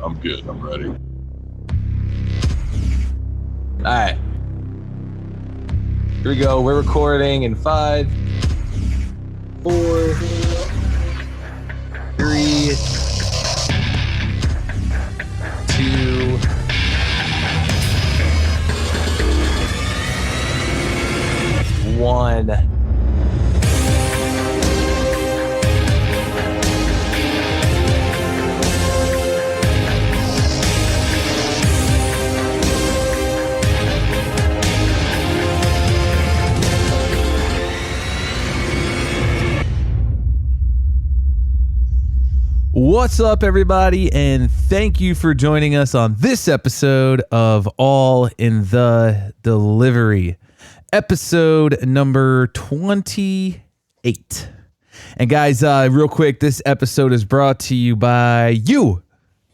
I'm good. I'm ready. All right. Here we go. We're recording in 5, 4, 3, 2, 1. What's up, everybody, and thank you for joining us on this episode of All in the Delivery, episode number 28. And guys, real quick, this episode is brought to you by you.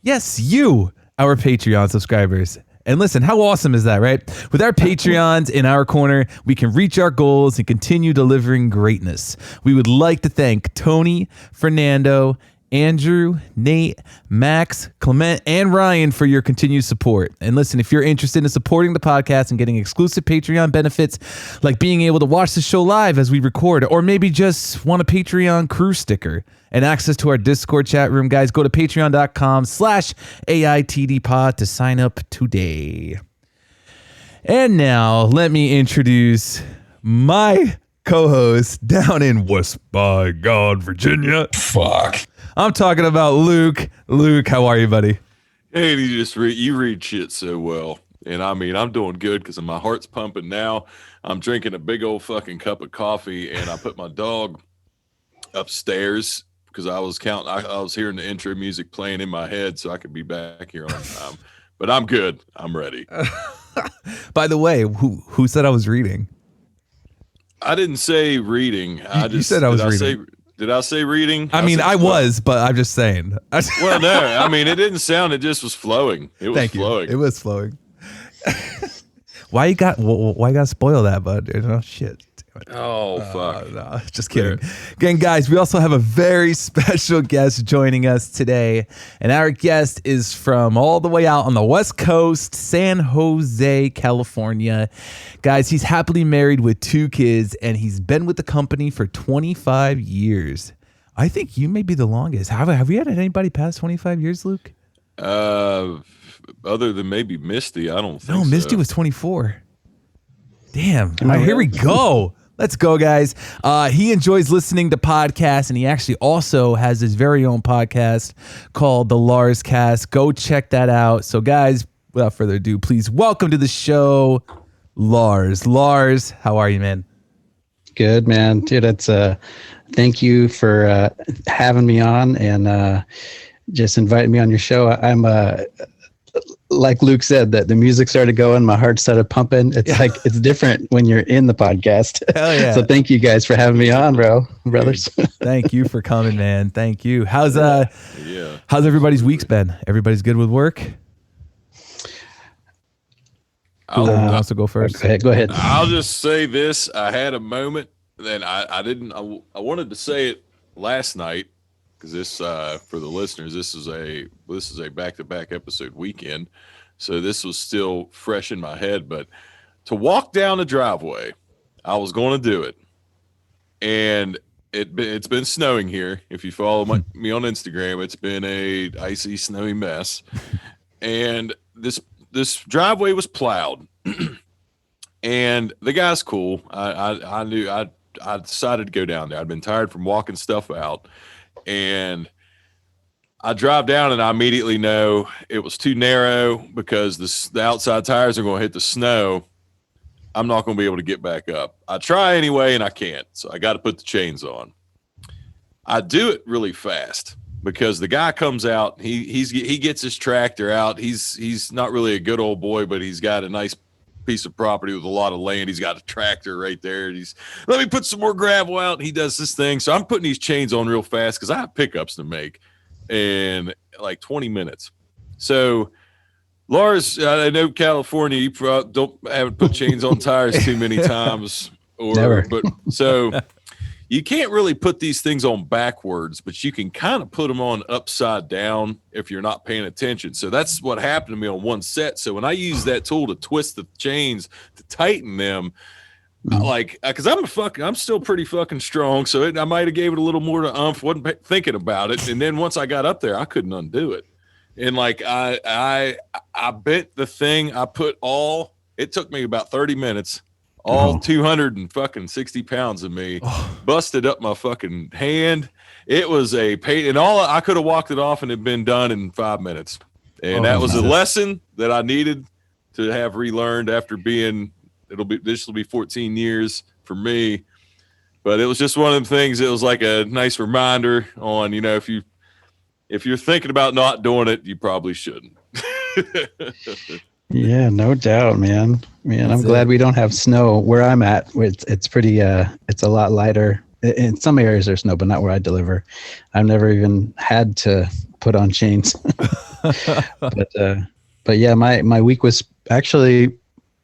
Yes, you, our Patreon subscribers. And listen, how awesome is that, right? With our Patreons in our corner, we can reach our goals and continue delivering greatness. We would like to thank Tony, Fernando, Andrew, Nate, Max, Clement, and Ryan for your continued support. And listen, if you're interested in supporting the podcast and getting exclusive Patreon benefits, like being able to watch the show live as we record, or maybe just want a Patreon crew sticker and access to our Discord chat room, guys, go to patreon.com/AITD pod to sign up today. And now let me introduce my co-host down in West by God, Virginia. Fuck. I'm talking about Luke. Luke, how are you, buddy? Hey, you read shit so well. And I mean, I'm doing good because my heart's pumping now. I'm drinking a big old fucking cup of coffee, and I put my dog upstairs because I was hearing the intro music playing in my head so I could be back here on time. But I'm good. I'm ready. By the way, who said I was reading? I didn't say reading. You said I was reading. Did I say reading? I mean, I was, but I'm just saying. Well, no. I mean, it didn't sound. It just was flowing. It was flowing. It was flowing. Why you gotta spoil that, bud? Oh, shit. Oh, fuck. No, just kidding. Again, guys, we also have a very special guest joining us today. And our guest is from all the way out on the West Coast, San Jose, California. Guys, he's happily married with 2 kids, and he's been with the company for 25 years. I think you may be the longest. Have we had anybody past 25 years, Luke? Other than maybe Misty, I don't think No, Misty so. was 24. Damn. All right, here we go. Let's go, guys. He enjoys listening to podcasts, and he actually also has his very own podcast called the Larzcast. Go check that out. So, guys, without further ado, please welcome to the show, Larz. Larz, how are you, man? Good, man. Dude, it's thank you for having me on and just inviting me on your show. I'm like Luke said, that the music started going, my heart started pumping. It's like it's different when you're in the podcast. Hell yeah. So thank you guys for having me on, brothers. Thank you for coming, man. Thank you. How's everybody's weeks been? Everybody's good with work? I'll also go first. Go ahead. I'll just say this. I had a moment, and I wanted to say it last night because this for the listeners, this is a back-to-back episode weekend, so this was still fresh in my head. But to walk down the driveway, I was going to do it, and it's been snowing here. If you follow me on Instagram, it's been a icy, snowy mess, and this driveway was plowed, and the guy's cool. I knew I decided to go down there. I'd been tired from walking stuff out. And I drive down and I immediately know it was too narrow because the outside tires are going to hit the snow. I'm not going to be able to get back up. I try anyway and I can't. So I got to put the chains on. I do it really fast because the guy comes out. He gets his tractor out. He's not really a good old boy, but he's got a nice piece of property with a lot of land. He's got a tractor right there. Let me put some more gravel out. He does this thing. So I'm putting these chains on real fast because I have pickups to make in like 20 minutes. So Larz, I know California, you haven't put chains on tires too many times. Never. But so you can't really put these things on backwards, but you can kind of put them on upside down if you're not paying attention. So that's what happened to me on one set. So when I use that tool to twist the chains to tighten them, like, because I'm still pretty fucking strong. So I might have gave it a little more to umph. Wasn't thinking about it, and then once I got up there, I couldn't undo it. And like I bent the thing. I put all. It took me about 30 minutes. All 260 pounds of me busted up my fucking hand. It was a pain, and all I could have walked it off and it had been done in 5 minutes. And that was a lesson that I needed to have relearned after being. This will be 14 years for me, but it was just one of them things. It was like a nice reminder on, if you're thinking about not doing it, you probably shouldn't. Yeah, no doubt, man. I'm glad we don't have snow where I'm at. It's pretty, it's a lot lighter. In some areas there's snow, but not where I deliver. I've never even had to put on chains. But yeah, my week was actually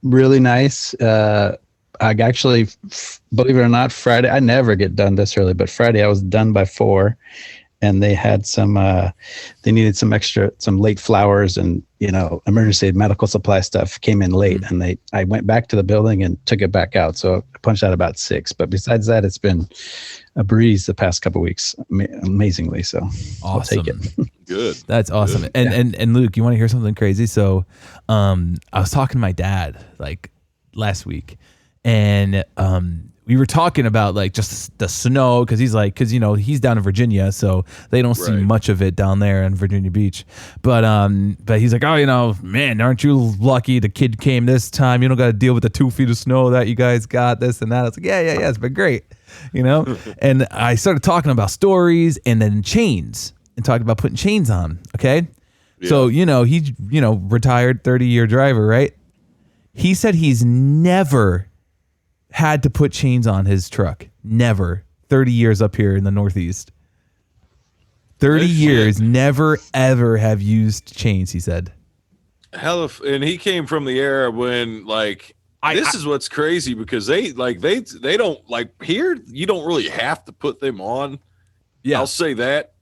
really nice. I actually, believe it or not, Friday, I never get done this early, but Friday I was done by 4. And they had they needed some late flowers and, emergency medical supply stuff came in late. And I went back to the building and took it back out. So I punched out about 6. But besides that, it's been a breeze the past couple of weeks, amazingly. So awesome. I'll take it. Good. That's awesome. Good. And Luke, you want to hear something crazy? So I was talking to my dad like last week, and we were talking about like just the snow because he's he's down in Virginia, so they don't see much of it down there in Virginia Beach. But he's like, oh, man, aren't you lucky the kid came this time? You don't got to deal with the 2 feet of snow that you guys got, this and that. I was like, yeah, it's been great, And I started talking about stories and then chains and talking about putting chains on. Okay, yeah. So he retired 30-year driver, right? He said he's never had to put chains on his truck. Never. 30 years up here in the Northeast. 30 years, never ever have used chains, he said. And he came from the era when this is what's crazy because they don't like here. You don't really have to put them on. Yeah, I'll say that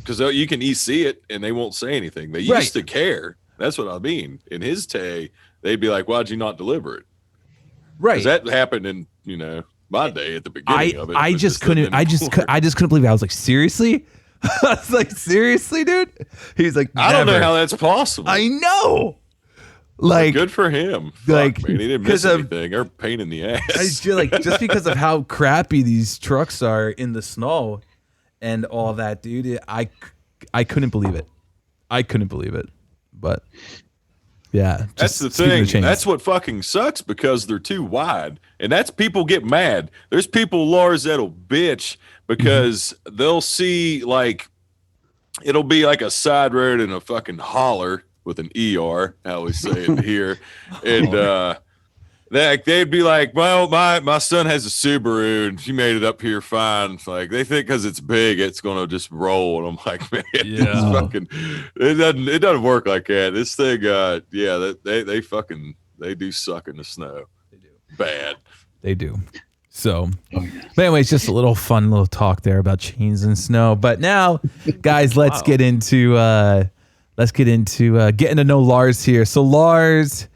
because you can see it and they won't say anything. They used to care. That's what I mean. In his day, they'd be like, "Why'd you not deliver it?" Right. That happened in, my day at the beginning of it. I just couldn't believe it. I was like, seriously? I was like, seriously, dude? He's like, I don't know how that's possible. I know. Like, good for him. Fuck, man. He didn't miss anything or pain in the ass. I feel like just because of how crappy these trucks are in the snow and all that, dude, I couldn't believe it. But yeah, that's the thing. That's what fucking sucks because they're too wide, and that's people get mad. There's people, Larz, that'll bitch because they'll see it'll be like a side road in a fucking holler with an ER. How we say it here, and they'd be like, "Well, my son has a Subaru and she made it up here fine." It's like they think because it's big, it's gonna just roll. And I'm like, man, it doesn't work like that. This thing, they do suck in the snow. They do bad. They do. So, but anyways, just a little fun little talk there about chains and snow. But now, guys, let's get into getting to know Larz here. So Larz,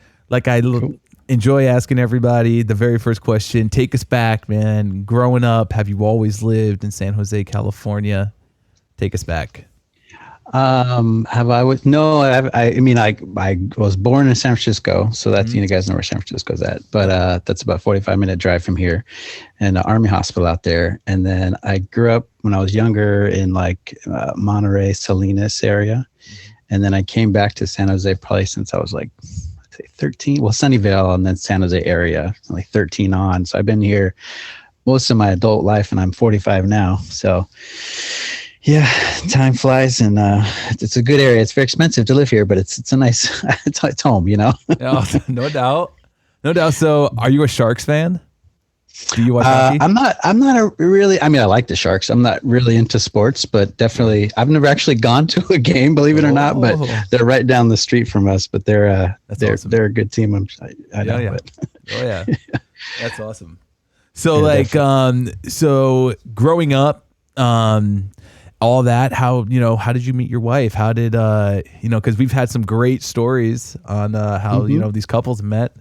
enjoy asking everybody the very first question. Take us back, man. Growing up, have you always lived in San Jose, California? Take us back. Have I was no, I was born in San Francisco, so that's you guys know where San Francisco's at. But that's about 45-minute drive from here, and an Army hospital out there. And then I grew up when I was younger in Monterey, Salinas area, and then I came back to San Jose probably since I was 13. Well, Sunnyvale and then San Jose area, 13 on. So I've been here most of my adult life, and I'm 45 now. So. Yeah, time flies, and it's a good area. It's very expensive to live here, but it's a nice it's home, Oh, no doubt. So, are you a Sharks fan? Do you watch hockey? I'm not really. I like the Sharks. I'm not really into sports, but definitely, I've never actually gone to a game, believe it or not. But they're right down the street from us. But they're awesome. They're a good team. I know. Yeah. But. Oh yeah, that's awesome. So Yeah, like, definitely. so growing up, all that, how did you meet your wife? How did, cause we've had some great stories on, how, Hmm. these couples met.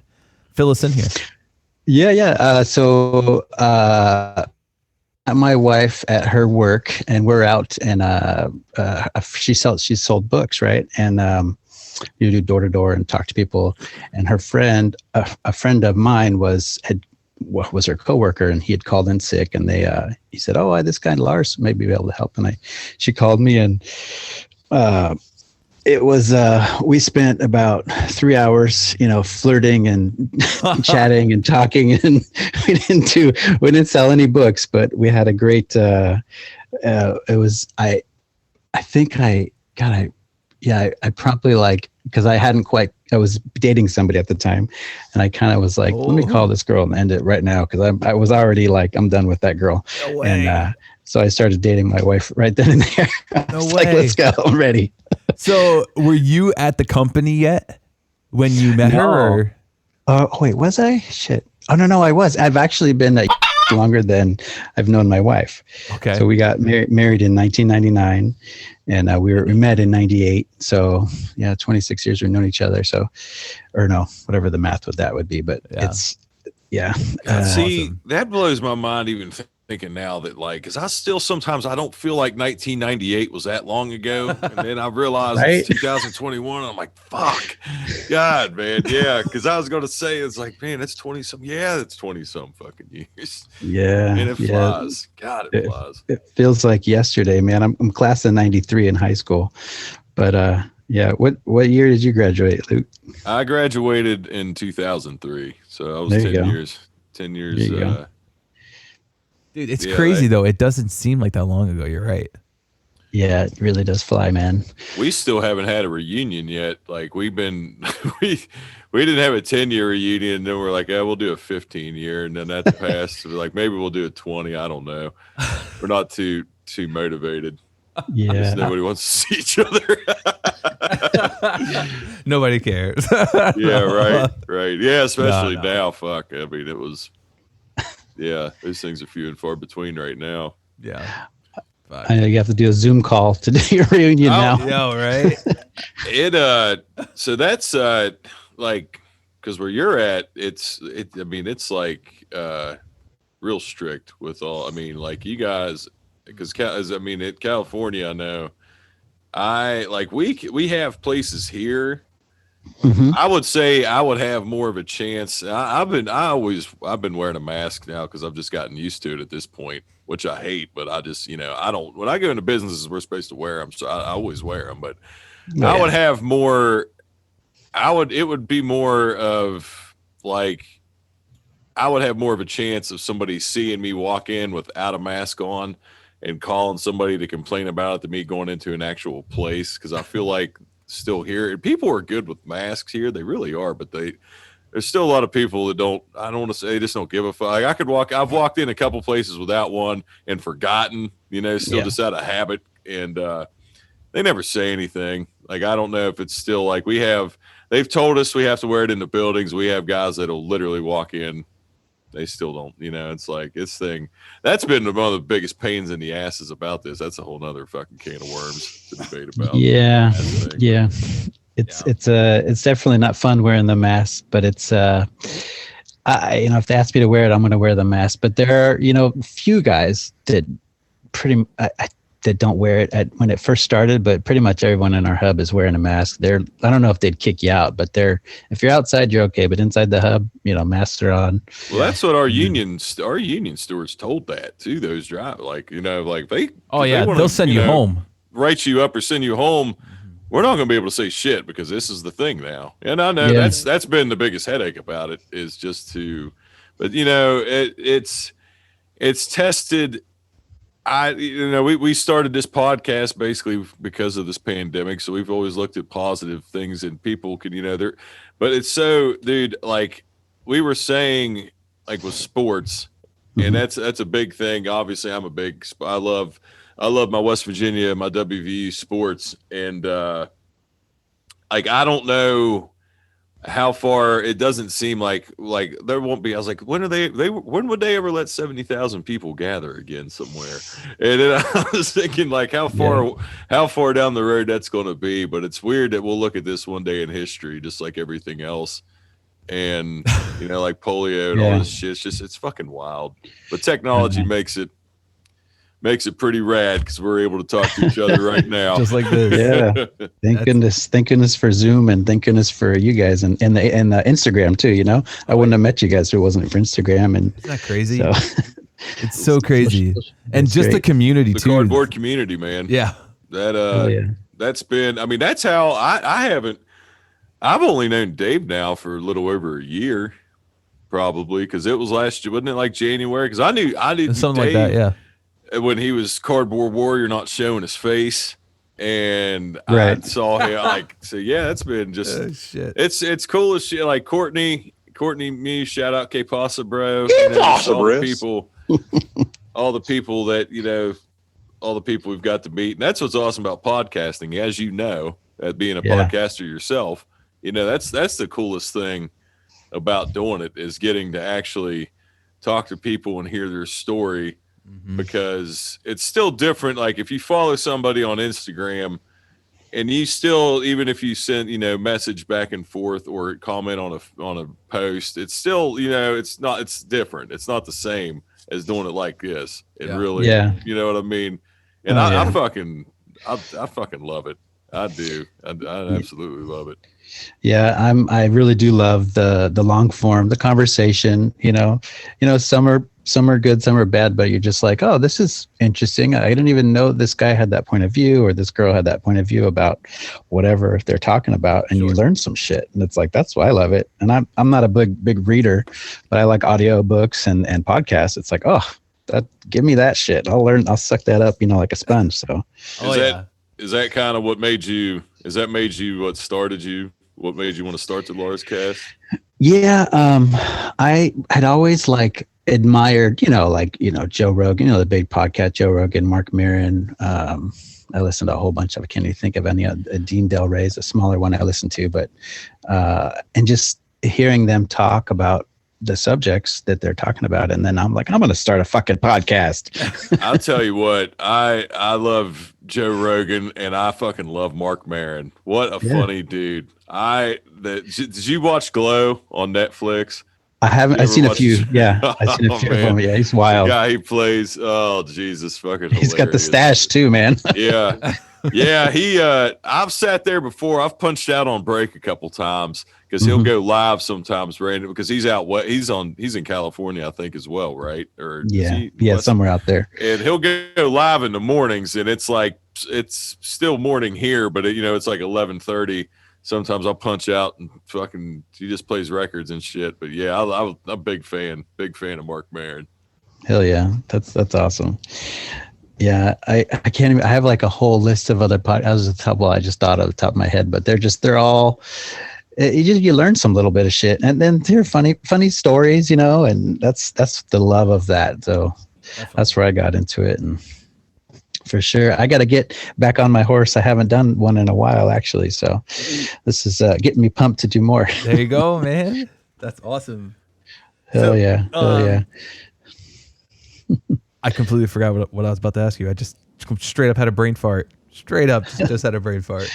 Fill us in here. Yeah, yeah. My wife at her work, and we're out, and she sold books, right? And you do door to door and talk to people. And her friend, a friend of mine, was her coworker, and he had called in sick, and he said, "Oh, this guy Larz may be able to help." And she called me, and uh, it was we spent about 3 hours, flirting and chatting and talking, and we didn't sell any books, but we had a great. It was I think I God I promptly, like, because I was dating somebody at the time, and I kind of was like, let me call Oh, this girl and end it right now, because I was already like, I'm done with that girl. no And way. so I started dating my wife right then and there. I No was like, let's way. go, I'm ready. So were you at the company yet when you met her No. or? Oh, wait, was I? Shit. Oh, no, I was. I've actually been at longer than I've known my wife. Okay. So we got married in 1999, and we met in 98. So yeah, 26 years we've known each other. So, or no, whatever the math with that would be, but Yeah. yeah. That's See, awesome. that blows my mind even thinking now that, like, because I still sometimes I don't feel like 1998 was that long ago, and then I realize it's Right. 2021. I'm like, fuck, God, man, yeah. Because I was gonna say it's like, man, that's 20 some, yeah, that's 20 some fucking years, Yeah. and it Yeah. flies. God, it It, flies. it feels like yesterday, man. I'm class of 93 in high school, but yeah. What year did you graduate, Luke? I graduated in 2003, so I was There you 10 go. years. 10 There years. you go. Dude, it's Yeah, that, crazy though. It doesn't seem like that long ago. You're right. Yeah, it really does fly, man. we still haven't had a reunion yet. Like we've been, we didn't have a 10-year reunion, and then we're like, we'll do a 15-year, and then that's passed. So we're like, maybe we'll do a 20. I don't know. We're not too motivated. I guess Yeah. nobody wants to see each other. Nobody cares. Yeah, right, right. Yeah, No, especially no. now. Fuck. I mean, it was. Yeah, those things are few and far between right now. Yeah. Fuck. I know you have to do a Zoom call to do your reunion Oh, now. Yo, right? So that's like, because where you're at, I mean, it's like real strict with all. I mean, like you guys, because I mean, in California, I know. I like we have places here. Hmm. I would say I would have more of a chance. I've been wearing a mask now because I've just gotten used to it at this point, which I hate. But I just, I don't. When I go into businesses, we're supposed to wear them, so I always wear them. But Oh, I would yeah. have more. It would be more of like I would have more of a chance of somebody seeing me walk in without a mask on and calling somebody to complain about it than me going into an actual place, because I feel like still here people are good with masks here, they really are, but there's still a lot of people that don't. I don't want to say they just don't give a fuck. Like I've walked in a couple places without one and forgotten, still Yeah. just out of habit, and they never say anything. Like I don't know if it's still like they've told us we have to wear it in the buildings. We have guys that'll literally walk in, they still don't. It's like this thing that's been one of the biggest pains in the asses about this. That's a whole nother fucking can of worms to debate about. Yeah. That thing. Yeah. It's definitely not fun wearing the mask, but it's if they ask me to wear it, I'm going to wear the mask. But there are, few guys that that don't wear it when it first started, but pretty much everyone in our hub is wearing a mask. I don't know if they'd kick you out, but if you're outside, you're okay. But inside the hub, masks are on. Well, that's what our union stewards told that to those drivers. Like, like Oh yeah, they'll send you home. Write you up or send you home. We're not going to be able to say shit because this is the thing now. And I know Yeah. that's been the biggest headache about it, is just but it's tested. We started this podcast basically because of this pandemic. So we've always looked at positive things, and people can, but it's so, dude, like we were saying, like with sports, and that's a big thing. Obviously I love my West Virginia, my WVU sports. And, like, I don't know how far it doesn't seem like there won't be. I was like, when would they ever let 70,000 people gather again somewhere? And then I was thinking like how far down the road that's going to be. But it's weird that we'll look at this one day in history, just like everything else. And like polio and all this shit. It's fucking wild. But technology makes it pretty rad because we're able to talk to each other right now. Just like this. Yeah. Thank goodness for Zoom, and thank goodness for you guys and the Instagram too. I wouldn't have met you guys if it wasn't for Instagram. And isn't that crazy? So, it's so crazy. And just great. the community the too. cardboard community, man. Yeah. That's been. I mean, that's how I've only known Dave now for a little over a year, probably because it was last year, wasn't it? Like January? Because I knew Something Dave, like that. Yeah. When he was cardboard warrior, not showing his face, and Right. I saw him that's been just Shit. it's cool as shit. Like Courtney, me, shout out K Pasa, bro. Pasa, all bro. the people that all the people we've got to meet, and that's what's awesome about podcasting, as being a podcaster yourself. That's the coolest thing about doing it is getting to actually talk to people and hear their story. Because it's still different. Like if you follow somebody on Instagram and you still, even if you send, message back and forth or comment on a post, it's still, it's different. It's not the same as doing it like this. It really, you know what I mean? And I fucking love it. I do. I absolutely love it. Yeah, I really do love the long form, the conversation. Some are good, some are bad, but you're just like, oh, this is interesting. I didn't even know this guy had that point of view, or this girl had that point of view about whatever they're talking about, and you learn some shit. And it's like, that's why I love it. And I'm not a big reader, but I like audio books and podcasts. It's like, oh, give me that shit. I'll suck that up, like a sponge. So is that kind of what made you? What started you? What made you want to start the Larzcast? Yeah, I had always admired, Joe Rogan, the big podcast, Joe Rogan, Mark Maron. I listened to a whole bunch of, I can't even think of any. Dean Del Rey's a smaller one I listened to, but and just hearing them talk about the subjects that they're talking about, and then I'm like, I'm going to start a fucking podcast. I'll tell you what, I love Joe Rogan, and I fucking love Mark Maron. What a funny dude. Did you watch Glow on Netflix? I haven't. I've seen a few. Yeah, I've seen a few of them. Yeah, he's wild. The guy he plays. Oh Jesus, fucking. He's got the stash too, man. Yeah. I've sat there before. I've punched out on break a couple times because he'll go live sometimes, random, because he's out. He's in California, I think, as well, right? Or somewhere out there. And he'll go live in the mornings, and it's still morning here, but it's like 11:30. Sometimes I'll punch out and fucking. He just plays records and shit. But yeah, I'm a big fan of Mark Maron. Hell yeah, that's awesome. Yeah, I can't even. I have a whole list of other podcasts. Well, I just thought of the top of my head, but they're all. You learn some little bit of shit, and then they're funny stories, and that's the love of that. So that's where I got into it, and for sure, I got to get back on my horse. I haven't done one in a while, actually. So this is getting me pumped to do more. There you go, man. That's awesome. Hell yeah. I completely forgot what I was about to ask you. I just straight up had a brain fart. Straight up, just had a brain fart.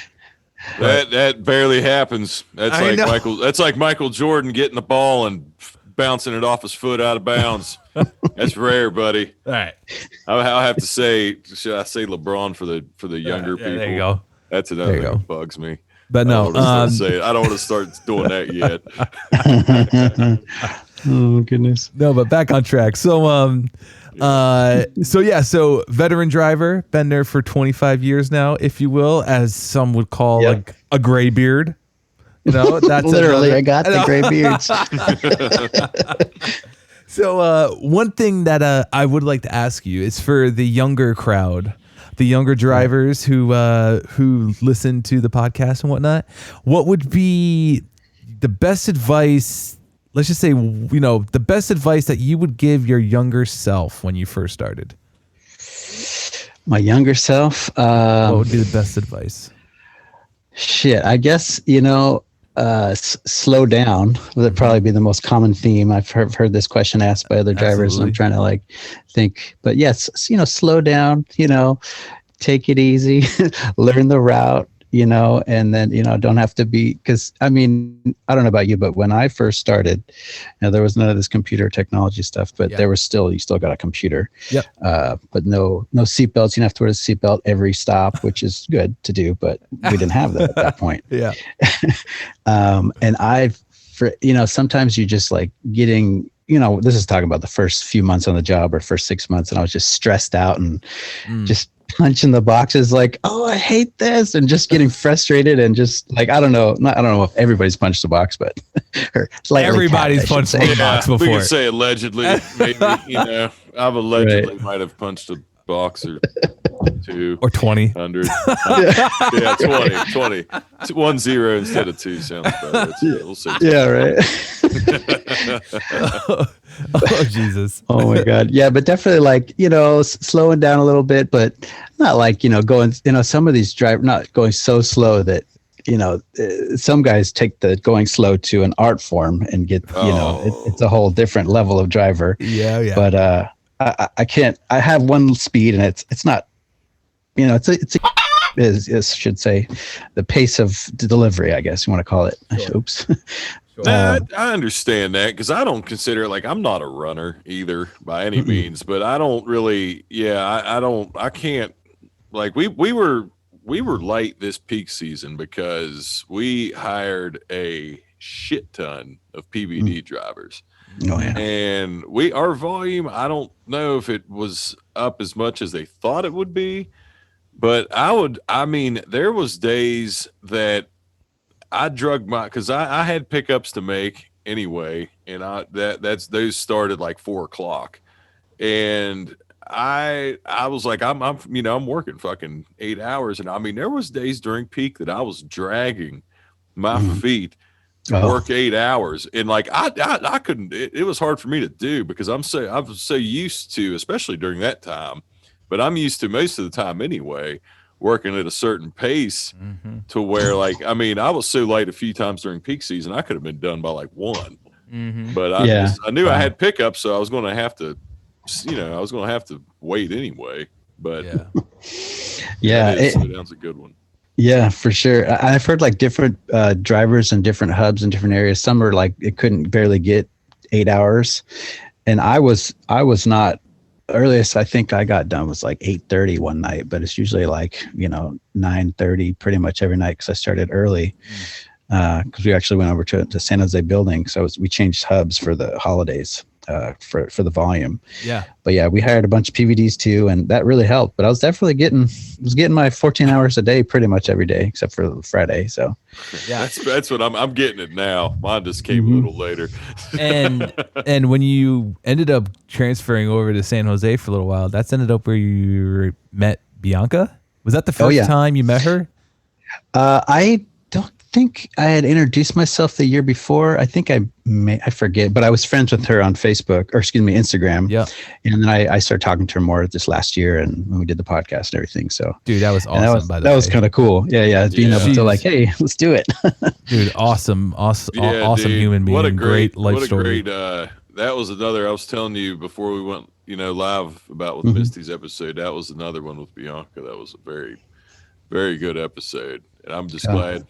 That barely happens. That's like Michael Jordan getting the ball and bouncing it off his foot out of bounds. That's rare, buddy. All right. I'll have to say, should I say LeBron for the younger people? There you go. That's another thing that bugs me. But no, I don't want to start doing that yet. Oh goodness. No, but back on track. So veteran driver, been there for 25 years now, if you will, as some would call like a gray beard. That's literally I got the gray beards. So one thing that I would like to ask you is for the younger crowd, the younger drivers who listen to the podcast and whatnot, what would be the best advice? Let's just say, the best advice that you would give your younger self when you first started. My younger self. What would be the best advice? Shit, I guess, slow down would probably be the most common theme. I've heard this question asked by other drivers, and I'm trying to like think. But yes, slow down. Take it easy, learn the route. And then don't have to be, because I mean, I don't know about you, but when I first started, there was none of this computer technology stuff, but there was you still got a computer. Yep. But no seatbelts. You don't have to wear a seatbelt every stop, which is good to do, but we didn't have that at that point. Yeah. And sometimes you just like getting, this is talking about the first few months on the job or first 6 months, and I was just stressed out and just punching the boxes like, oh, I hate this, and just getting frustrated and just like, I don't know if everybody's punched the box, but everybody's punched the box before. We could say allegedly, maybe, I've allegedly might have punched a box or two or 20. 100. Yeah, 20. 10 instead of 2 sounds better. We'll see. Yeah, right. Oh, Jesus. Oh my God. Yeah, but definitely like, slowing down a little bit, but not like, going, some of these drivers not going so slow that, some guys take the going slow to an art form and get, it's a whole different level of driver. Yeah. Yeah. But, I can't, I have one speed, and it's not, it's should say the pace of delivery, I guess you want to call it. Sure. Oops. I understand that, because I don't consider it, like, I'm not a runner either by any means, but I don't really, I can't, like, we were late this peak season because we hired a shit ton of PBD drivers. Oh, yeah. And our volume, I don't know if it was up as much as they thought it would be, but there was days that I drug because I had pickups to make anyway, and those started like 4:00, and I was like, I'm working fucking 8 hours, and I mean, there was days during peak that I was dragging my feet to work 8 hours, and like I couldn't. It was hard for me to do because I was so used to, especially during that time, but I'm used to most of the time anyway, working at a certain pace to where, like, I mean, I was so late a few times during peak season, I could have been done by like 1. But I knew I had pickups, so I was going to have to, wait anyway. But slow down's a good one. Yeah, for sure. I've heard like different drivers and different hubs in different areas. Some are like, it couldn't barely get 8 hours. And I was not, earliest I think I got done was like 8:30 one night, but it's usually like 9:30 pretty much every night, because I started early because we actually went over to San Jose building, so we changed hubs for the holidays for the volume. Yeah, but yeah, we hired a bunch of PVDs too, and that really helped. But I was definitely getting my 14 hours a day pretty much every day except for Friday. So yeah, that's what I'm getting it now. Mine just came a little later. and when you ended up transferring over to San Jose for a little while, that's ended up where you met Bianca. Was that the first time you met her? I don't think I had introduced myself the year before. I think I forget, but I was friends with her on Facebook, or excuse me, Instagram. Yeah. And then I started talking to her more this last year, and when we did the podcast and everything. So dude, that was awesome. That was kind of cool. Yeah. Being able to like, hey, let's do it. Dude, awesome human being. What a great life story. That was another, I was telling you before we went, live about with Misty's episode. That was another one with Bianca. That was a very, very good episode. And I'm just glad.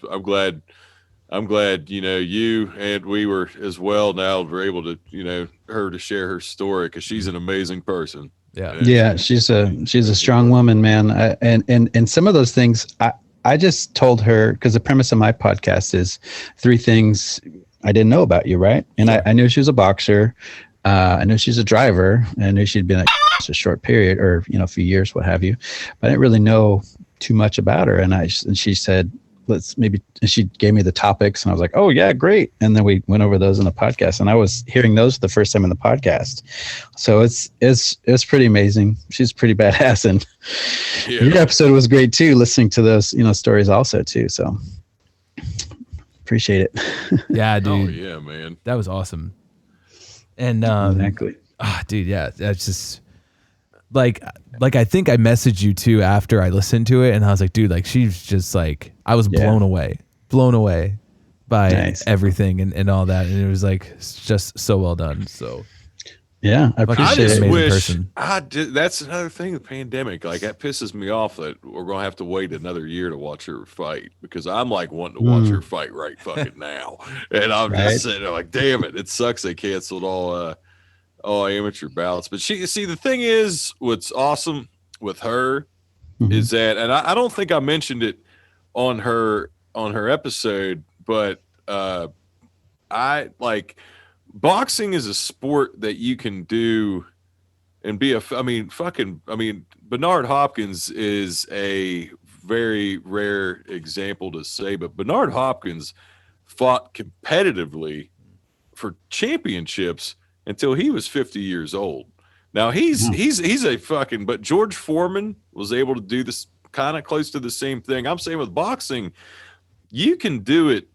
I'm glad, you and we were as well. Now we're able to, her to share her story, because she's an amazing person. Yeah. Yeah. She's a strong woman, man. And some of those things I just told her, because the premise of my podcast is 3 things I didn't know about you. Right. And I knew she was a boxer. I knew she's a driver. I knew she'd been a short period, or, a few years, what have you, but I didn't really know too much about her. And she said, she gave me the topics, and I was like, oh yeah, great. And then we went over those in the podcast, and I was hearing those for the first time in the podcast. So it's pretty amazing. She's pretty badass. And your episode was great too, listening to those, stories also too. So appreciate it. Yeah, dude. Oh yeah, man. That was awesome. And exactly. Dude, yeah, that's just like I think I messaged you too after I listened to it, and I was like, dude, like, she's just like, I was blown away. by Nice. everything and all that, and it was like just so well done. So Yeah, I I appreciate just it. amazing wish person. that's another thing, the pandemic. Like, that pisses me off that we're gonna have to wait another year to watch her fight, because I'm like wanting to watch her fight right fucking now. And I'm Right. just sitting there like, damn it, it sucks they canceled all amateur bouts. But the thing is, what's awesome with her Mhm. is that, and I don't think I mentioned it on her episode, but I like, boxing is a sport that you can do and be Bernard Hopkins is a very rare example to say, but Bernard Hopkins fought competitively for championships until he was 50 years old. Now he's a fucking, but George Foreman was able to do this kind of close to the same thing. I'm saying with boxing, you can do it.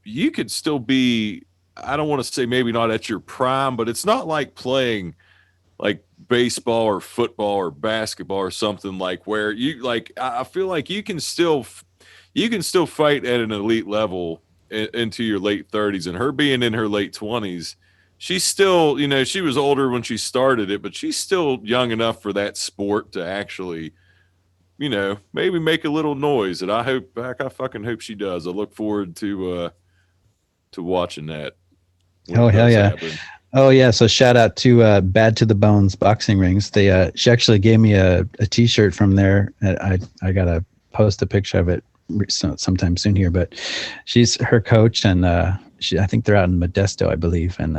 You could still be, I don't want to say maybe not at your prime, but it's not like playing like baseball or football or basketball or something, like where you like, I feel like you can still fight at an elite level into your late 30s. And her being in her late 20s, she's still, she was older when she started it, but she's still young enough for that sport to actually, maybe make a little noise. And I fucking hope she does. I look forward to watching that. Oh, hell yeah. Oh yeah. So shout out to Bad to the Bones Boxing Rings. They she actually gave me a t-shirt from there. I gotta post a picture of it sometime soon here, but she's her coach, and I think they're out in Modesto, I believe, and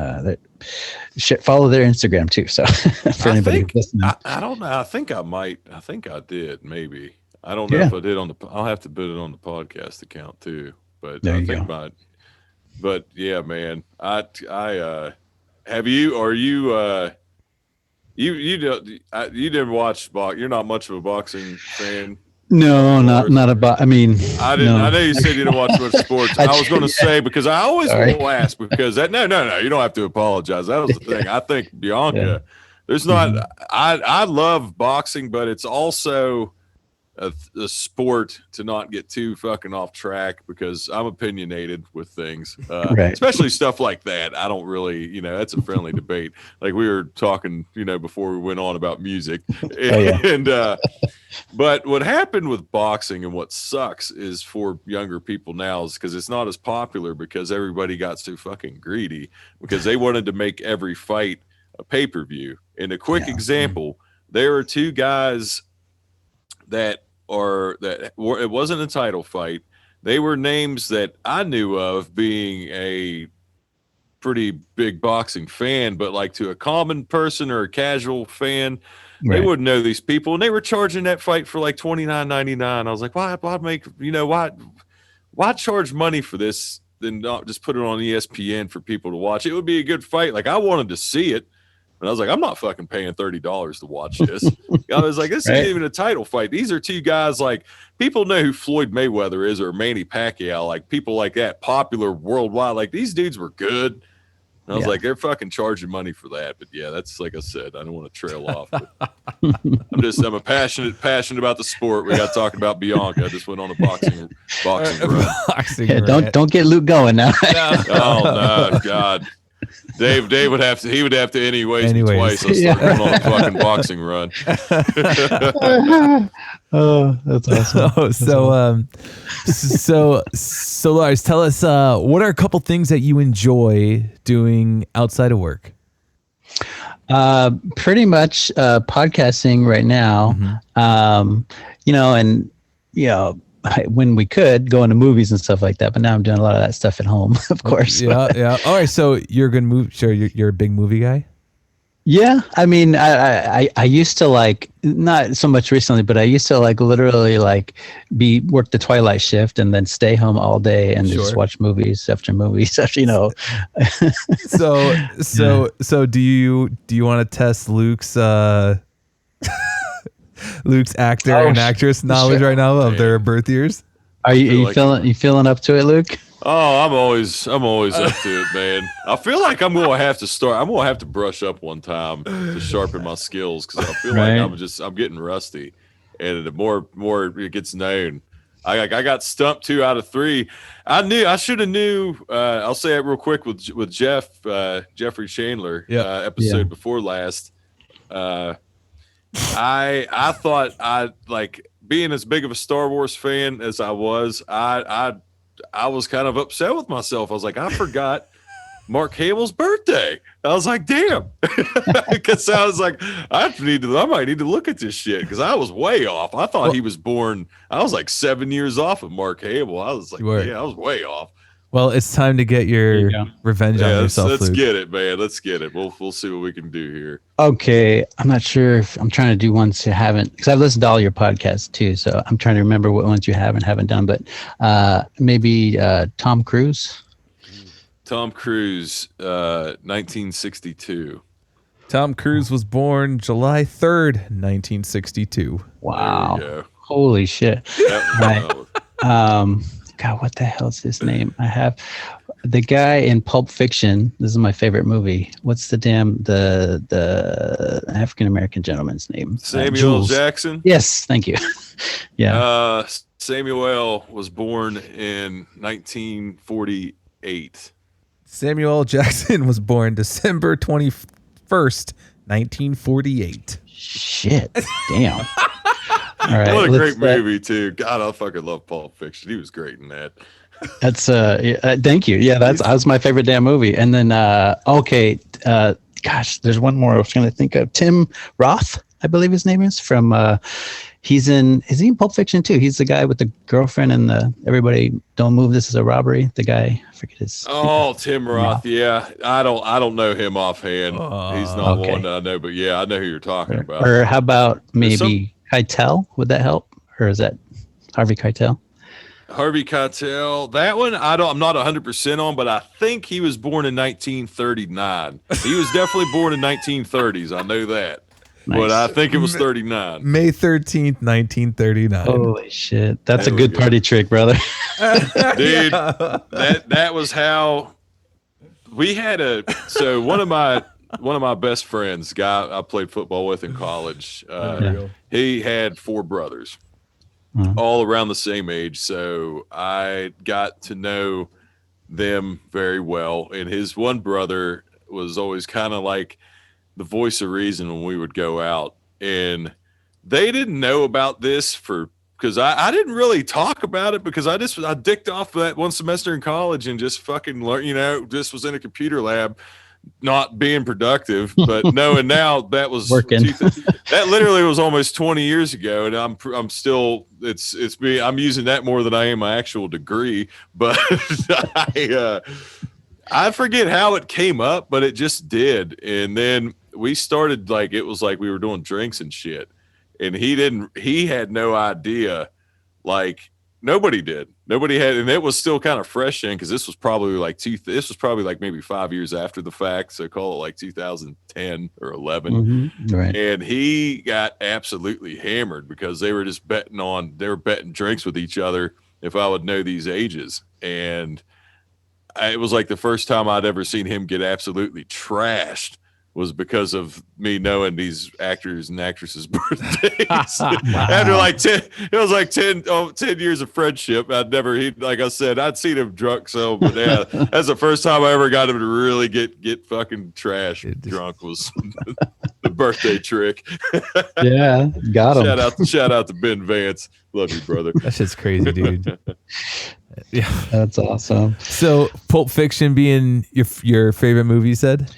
follow their Instagram too. So for anybody who's listening. I don't know. I think I did, maybe. I don't know if I did I'll have to put it on the podcast account too. But there I you think go. but yeah, man. Have you, or you didn't watch box? You're not much of a boxing fan. No, not about. I mean, I didn't. no. I know you said you didn't watch much sports. I was going to say, because I always will ask, because that. No. You don't have to apologize. That was the thing. I think Bianca. There's not. I love boxing, but it's also a sport to not get too fucking off track, because I'm opinionated with things, Right. especially stuff like that. I don't really, that's a friendly debate. Like we were talking, before we went on about music, and but what happened with boxing and what sucks is for younger people now is because it's not as popular, because everybody got so fucking greedy, because they wanted to make every fight a pay-per-view. And a quick example, there are two guys it wasn't a title fight. They were names that I knew of, being a pretty big boxing fan, but like to a common person or a casual fan, they wouldn't know these people. And they were charging that fight for like $29.99. I was like, why charge money for this, then not just put it on ESPN for people to watch? It would be a good fight. Like, I wanted to see it. And I was like, I'm not fucking paying $30 to watch this. I was like, this isn't even a title fight. These are two guys, like, people know who Floyd Mayweather is, or Manny Pacquiao, like people like that, popular worldwide. Like, these dudes were good. And I was like, they're fucking charging money for that. But yeah, that's, like I said, I don't want to trail off. But I'm a passionate about the sport. We got talking about Bianca. I just went on a boxing run. Don't get Luke going now. Oh no, God. Dave would have to anyways. Twice. I started going on a fucking boxing run. Oh, that's awesome. So Lars, tell us, what are a couple things that you enjoy doing outside of work? Pretty much podcasting right now. When we could go into movies and stuff like that, but now I'm doing a lot of that stuff at home, of course. Yeah. All right. So you're a good you're a big movie guy. Yeah. I mean, I used to, like, not so much recently, but I used to, like, literally, like, work the twilight shift and then stay home all day and just watch movies after movies after, So do you want to test Luke's actor and actress knowledge right now of their birth years? Are you feeling up to it, Luke? Oh, I'm always up to it, man. I feel like I'm gonna have to brush up one time to sharpen my skills, because I feel like I'm getting rusty, and the more it gets known, I got stumped 2 out of 3. I should have knew. I'll say it real quick with Jeffrey Chandler episode before last. I thought like being as big of a Star Wars fan as I was. I was kind of upset with myself. I was like, I forgot Mark Hamill's birthday. I was like, damn, because I was like, I might need to look at this shit because I was way off. I thought he was born. I was like 7 years off of Mark Hamill. I was like, I was way off. Well, it's time to get your revenge on yourself. Let's get it, man. Let's get it. We'll see what we can do here. Okay, I'm not sure if I'm trying to do ones you haven't, because I've listened to all your podcasts too. So I'm trying to remember what ones you haven't done. But maybe Tom Cruise. Tom Cruise, 1962. Tom Cruise was born July 3rd, 1962. Wow. There you go. Holy shit. Right. Oh, God, what the hell's his name? I have the guy in Pulp Fiction. This is my favorite movie. What's the African American gentleman's name? Samuel L. Jackson. Yes, thank you. Yeah. Samuel was born in 1948. Samuel L. Jackson was born December 21st, 1948. Shit. Damn. All right, what a great movie too. God, I fucking love Pulp Fiction. He was great in that. That's thank you. Yeah, that was my favorite damn movie. And then gosh, there's one more I was going to think of. Tim Roth, I believe his name is, from is he in Pulp Fiction too? He's the guy with the girlfriend and the everybody don't move, this is a robbery. The guy, I forget his name. Tim Roth. Yeah. I don't know him offhand. He's not one that I know, but yeah, I know who you're talking about. Or how about maybe Keitel? Would that help? Or is that Harvey Keitel? Harvey Keitel. That one I'm not 100% on, but I think he was born in 1939. He was definitely born in 1930s. I know that. Nice. But I think it was 39. May 13th, 1939. Holy shit. That's a good party trick, brother. Dude, that was how we had one of my best friends, guy I played football with in college. He had 4 brothers, all around the same age. So I got to know them very well. And his one brother was always kind of like the voice of reason when we would go out. And they didn't know about this because I didn't really talk about it because I dicked off that one semester in college and just fucking learned, just was in a computer lab, not being productive, but knowing now that was working. That literally was almost 20 years ago. And I'm still, it's me. I'm using that more than I am my actual degree, but I forget how it came up, but it just did. And then we started it was like we were doing drinks and shit. And he had no idea. Like nobody did. Nobody had, and it was still kind of fresh in because this was probably like maybe 5 years after the fact. So call it like 2010 or 11. Mm-hmm. Right. And he got absolutely hammered because they were just betting drinks with each other if I would know these ages. And it was like the first time I'd ever seen him get absolutely trashed was because of me knowing these actors and actresses' birthdays. After like 10 years of friendship, like I said, I'd seen him drunk. So, but yeah, that's the first time I ever got him to really get fucking drunk was the birthday trick. Yeah, got him. Shout out to Ben Vance. Love you, brother. That shit's crazy, dude. Yeah, that's awesome. So, Pulp Fiction being your favorite movie, you said?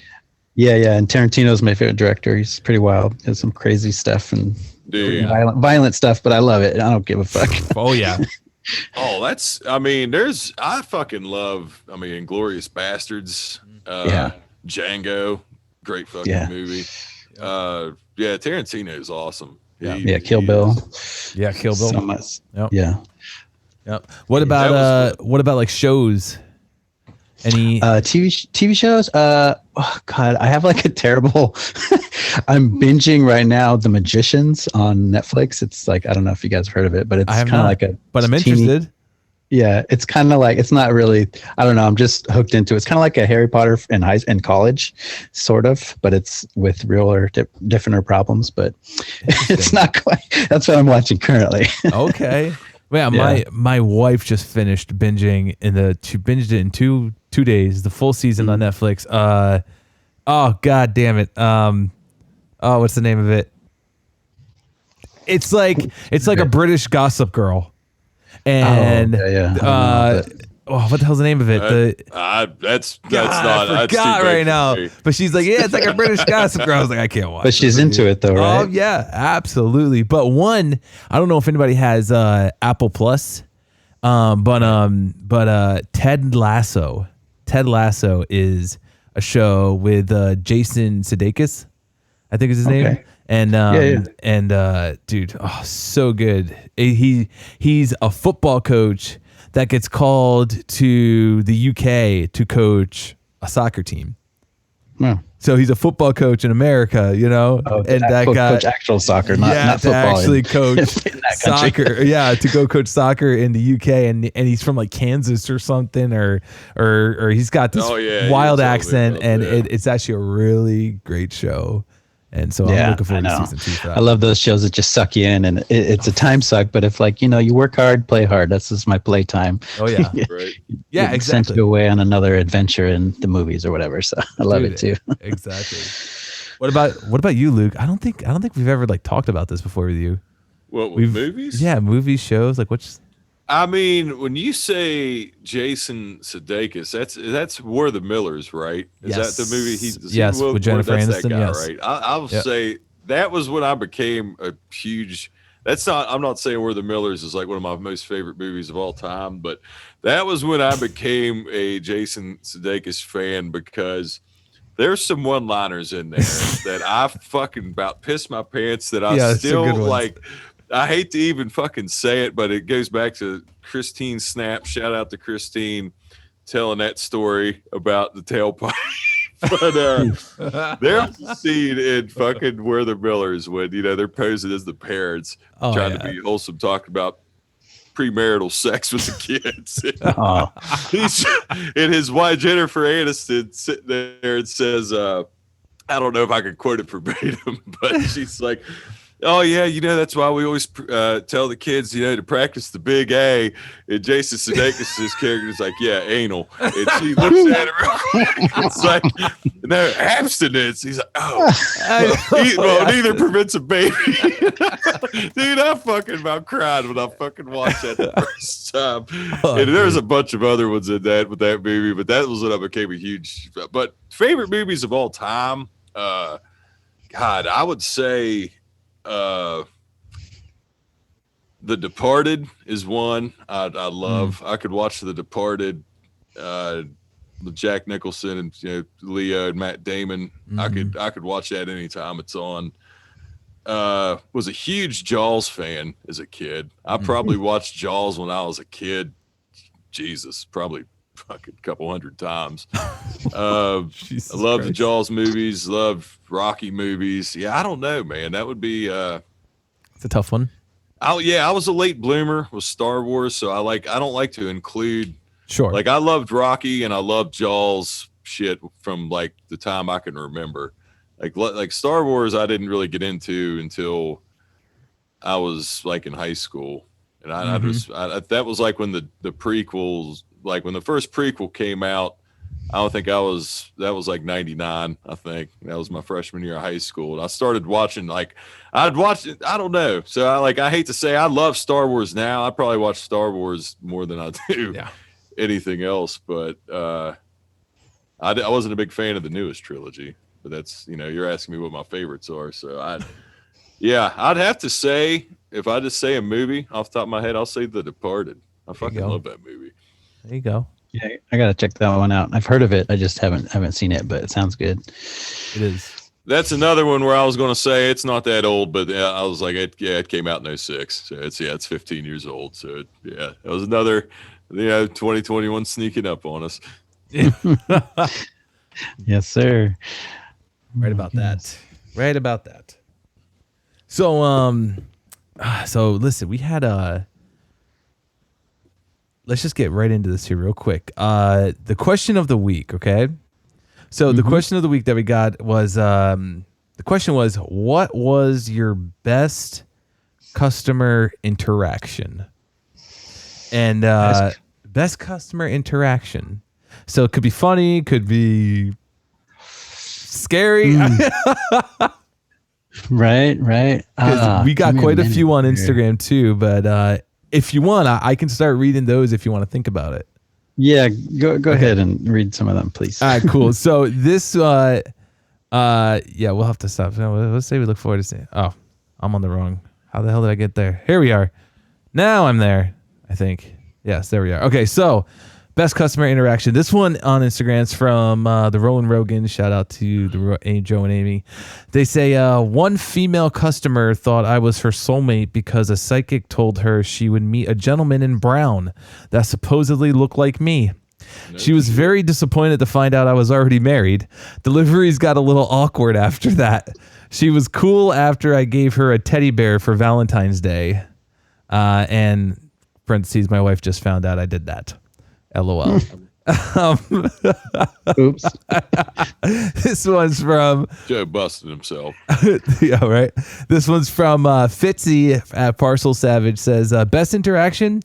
Yeah, and Tarantino's my favorite director. He's pretty wild. He has some crazy stuff and violent stuff, but I love it. I don't give a fuck. Oh yeah. I fucking love. Inglourious Bastards. Django, great fucking movie. Tarantino is awesome. Kill Bill. Yeah, Kill Bill. So much. Yep. Yeah. Yep. What about like shows? Any TV shows? Oh God, I have like a terrible. I'm binging right now The Magicians on Netflix. It's like I don't know if you guys have heard of it, but it's kind of like But I'm interested. Yeah, it's kind of like it's not really. I don't know. I'm just hooked into it. It's kind of like a Harry Potter in college, sort of, but it's with realer, different problems. But it's not quite. That's what I'm watching currently. Okay. Yeah, my wife just finished binging she binged it in two days, the full season on Netflix. Oh god damn it. What's the name of it? It's like a British Gossip Girl. And what the hell's the name of it? That's not. I forgot right now. But she's like, yeah, it's like a British Gossip Girl. I was like, I can't watch. But she's into it though, right? Oh yeah, absolutely. But one, I don't know if anybody has Apple Plus, but Ted Lasso. Ted Lasso is a show with Jason Sudeikis, I think is his name. And dude, so good. He's a football coach that gets called to the UK to coach a soccer team. Wow. So he's a football coach in America, and that guy coach actual soccer, not to football. Actually coach soccer. Yeah, to go coach soccer in the UK, and he's from like Kansas or something, or he's got this wild accent, and it's actually a really great show. And so I'm looking forward to season 2 for that. I love those shows that just suck you in, and it's a time suck. But if you work hard, play hard. That's just my play time. Oh yeah, right. Yeah, exactly. Sent you away on another adventure in the movies or whatever. So I love it too. Exactly. What about you, Luke? I don't think we've ever talked about this before with you. What, with movies? Yeah, movies, shows. I mean, when you say Jason Sudeikis, that's We're the Millers, right? Is that the movie? With Jennifer Aniston. That guy, yes, right? I'll say that was when I became a huge. I'm not saying We're the Millers is like one of my most favorite movies of all time, but that was when I became a Jason Sudeikis fan because there's some one-liners in there that I fucking about pissed my pants that I still like. I hate to even fucking say it, but it goes back to Christine Snap. Shout out to Christine telling that story about the tailpipe. But there's a scene in fucking Where the Millers when they're posing as the parents trying to be wholesome, talking about premarital sex with the kids. And his wife Jennifer Aniston sitting there and says, I don't know if I can quote it verbatim, but she's like, oh yeah, that's why we always tell the kids, to practice the big A. And Jason Sudeikis' character is like, yeah, anal. And she looks at it real quick. It's like, no, abstinence. He's like, neither prevents a baby. Dude, I fucking about cried when I fucking watched that the first time. And there's a bunch of other ones in that with that movie, but that was when I became a huge. But favorite movies of all time, God, I would say. The Departed is one I love. I could watch The Departed with Jack Nicholson and Leo and Matt Damon. I could watch that anytime it's on. Was a huge Jaws fan as a kid. I probably watched Jaws when I was a kid. Jesus, probably fucking couple hundred times. I love the Jaws movies, love Rocky movies. Yeah, I don't know, man. That would be it's a tough one. I was a late bloomer with Star Wars, so I don't like to include Sure. I loved Rocky and I loved Jaws shit from the time I can remember. Like Star Wars I didn't really get into until I was in high school. And I that was when the prequels, when the first prequel came out, I don't think that was 99, I think. That was my freshman year of high school. And I started watching, I'd watch it, I don't know. So I hate to say I love Star Wars now. I probably watch Star Wars more than I do anything else. But I wasn't a big fan of the newest trilogy. But that's, you're asking me what my favorites are. So I'd have to say, if I just say a movie off the top of my head, I'll say The Departed. I fucking love that movie. There you go. Yeah, I gotta check that one out. I've heard of it. I just haven't seen it, but it sounds good. It is. That's another one where I was going to say it's not that old, but I was like, it came out in 2006. So it's 15 years old. So that was another, 2021 sneaking up on us. Yes, sir. Right about that. Right about that. So listen, we had let's just get right into this here real quick. The question of the week, okay? So the question of the week that we got was, the question was, what was your best customer interaction? And best customer interaction. So it could be funny, could be scary. Right. We got quite a few on Instagram too, but if you want, I can start reading those if you want to think about it. Yeah, go ahead and read some of them, please. All right, cool. So this, we'll have to stop. Let's say we look forward to seeing. Oh, I'm on the wrong. How the hell did I get there? Here we are. Now I'm there, I think. Yes, there we are. Okay, so best customer interaction. This one on Instagram is from the Roland Rogan. Shout out to Joe and Amy. They say one female customer thought I was her soulmate because a psychic told her she would meet a gentleman in brown that supposedly looked like me. She was very disappointed to find out I was already married. Deliveries got a little awkward after that. She was cool after I gave her a teddy bear for Valentine's Day. And parentheses, my wife just found out I did that. LOL. Oops. This one's from Joe busted himself. Yeah, right. This one's from Fitzy at Parcel Savage. Says best interaction.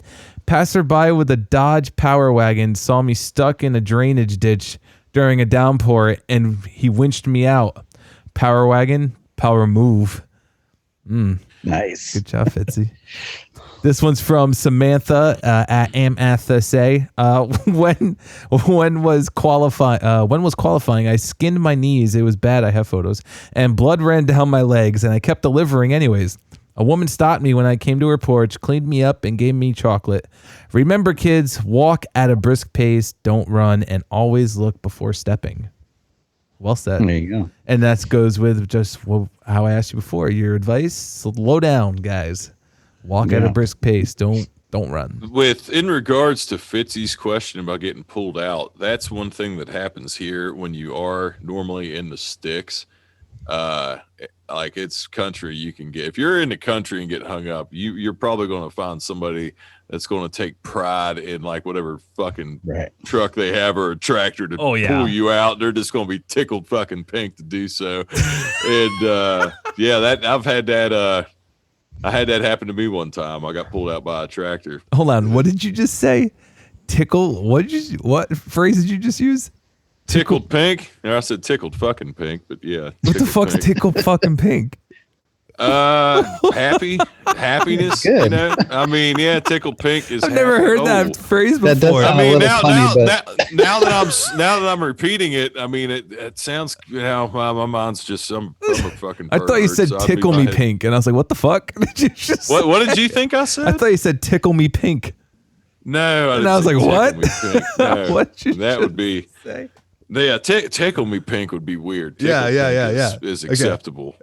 Passerby with a Dodge Power Wagon saw me stuck in a drainage ditch during a downpour and he winched me out. Power Wagon, power move. Nice. Good job, Fitzy. This one's from Samantha at AMATHSA. When was qualifying, I skinned my knees. It was bad. I have photos. And blood ran down my legs, and I kept delivering anyways. A woman stopped me when I came to her porch, cleaned me up, and gave me chocolate. Remember, kids, walk at a brisk pace, don't run, and always look before stepping. Well said. There you go. And that goes with just how I asked you before. Your advice, slow down, guys. Walk at a brisk pace. Don't run. In regards to Fitzy's question about getting pulled out, that's one thing that happens here when you are normally in the sticks. Like it's country, you can get, if you're in the country and get hung up, you're probably going to find somebody that's going to take pride in like whatever fucking truck they have or a tractor to pull you out. They're just going to be tickled fucking pink to do so. And I've had that. I had that happen to me one time. I got pulled out by a tractor. Hold on, what did you just say? Tickle? What phrase did you just use? Tickled pink? No, I said tickled fucking pink, but yeah. What the fuck's tickled fucking pink? Happiness. Good. You know? I mean, yeah, tickled pink is. I've never heard that phrase before. That does sound I mean, a little funny, now that I'm repeating it, I mean, it sounds. You know, my mind's just I'm a fucking. I thought you said so tickle me pink, and I was like, what the fuck? Did you just what did you think I said? I thought you said tickle me pink. No, and I was like, what? No, what would be. Say? Yeah, tickle me pink would be weird. Yeah. Is acceptable.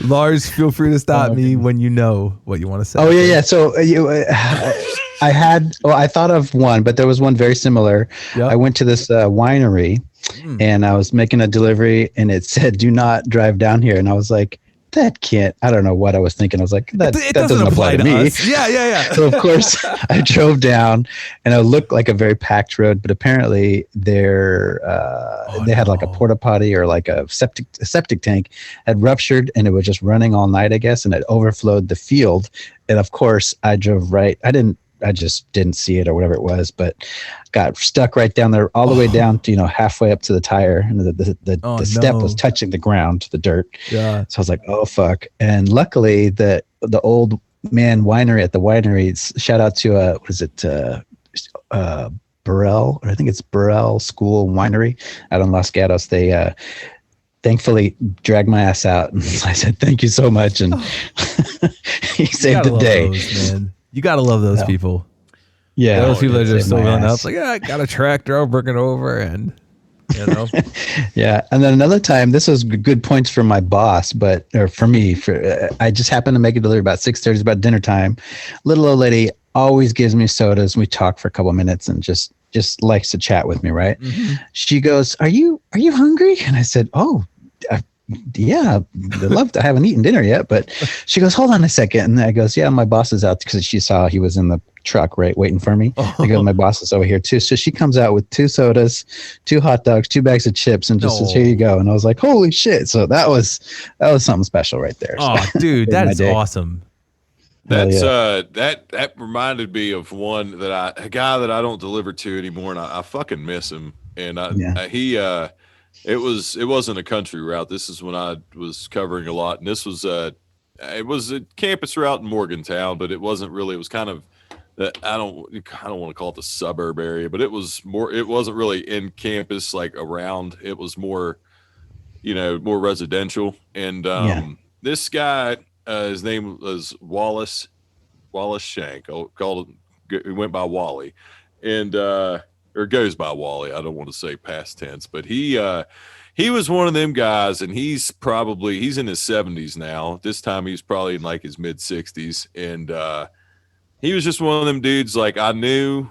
Larz, feel free to stop me when you know what you want to say. Oh yeah. So I thought of one, but there was one very similar. Yep. I went to this winery and I was making a delivery and it said, "Do not drive down here." And I was like, that can't, I don't know what I was thinking. I was like, that doesn't apply to me. Us. Yeah. So of course I drove down and it looked like a very packed road, but apparently they had like a porta potty or like a septic tank had ruptured and it was just running all night, I guess. And it overflowed the field. And of course I drove right. I just didn't see it or whatever it was, but got stuck right down there all the way down to, halfway up to the tire. And the step was touching the ground, the dirt. Yeah. So I was like, oh, fuck. And luckily the old man winery at the winery, shout out to, Burrell, or I think it's Burrell School Winery out in Los Gatos. They, thankfully dragged my ass out. And I said, thank you so much. And he saved the day. Those, man. You gotta love those people. Yeah, those people that are just still going up. Like, I got a tractor, I'll bring it over, and Yeah, and then another time, this was good points for my boss, or for me. I just happened to make a delivery about 6:30. It's about dinner time. Little old lady always gives me sodas. We talk for a couple minutes and just likes to chat with me. Right? Mm-hmm. She goes, "Are you hungry?" And I said, "Oh." Yeah, I haven't eaten dinner yet, but she goes, hold on a second. And I goes, yeah, my boss is out because she saw he was in the truck, right, waiting for me. I go, my boss is over here too. So she comes out with 2 sodas, 2 hot dogs, 2 bags of chips, and just says, here you go. And I was like, holy shit. So that was something special right there. Oh, dude, that is awesome. That's that reminded me of a guy that I don't deliver to anymore, and I fucking miss him. And it wasn't a country route. This is when I was covering a lot, and this was it was a campus route in Morgantown, but it wasn't really. It was kind of I don't want to call it the suburb area, but it was more. It wasn't really in campus, like around. It was more, more residential. And this guy, his name was Wallace Shank. He went by Wally, and or goes by Wally. I don't want to say past tense, but he was one of them guys, and he's in his 70s now. This time he's probably in like his mid 60s, and he was just one of them dudes. Like, I knew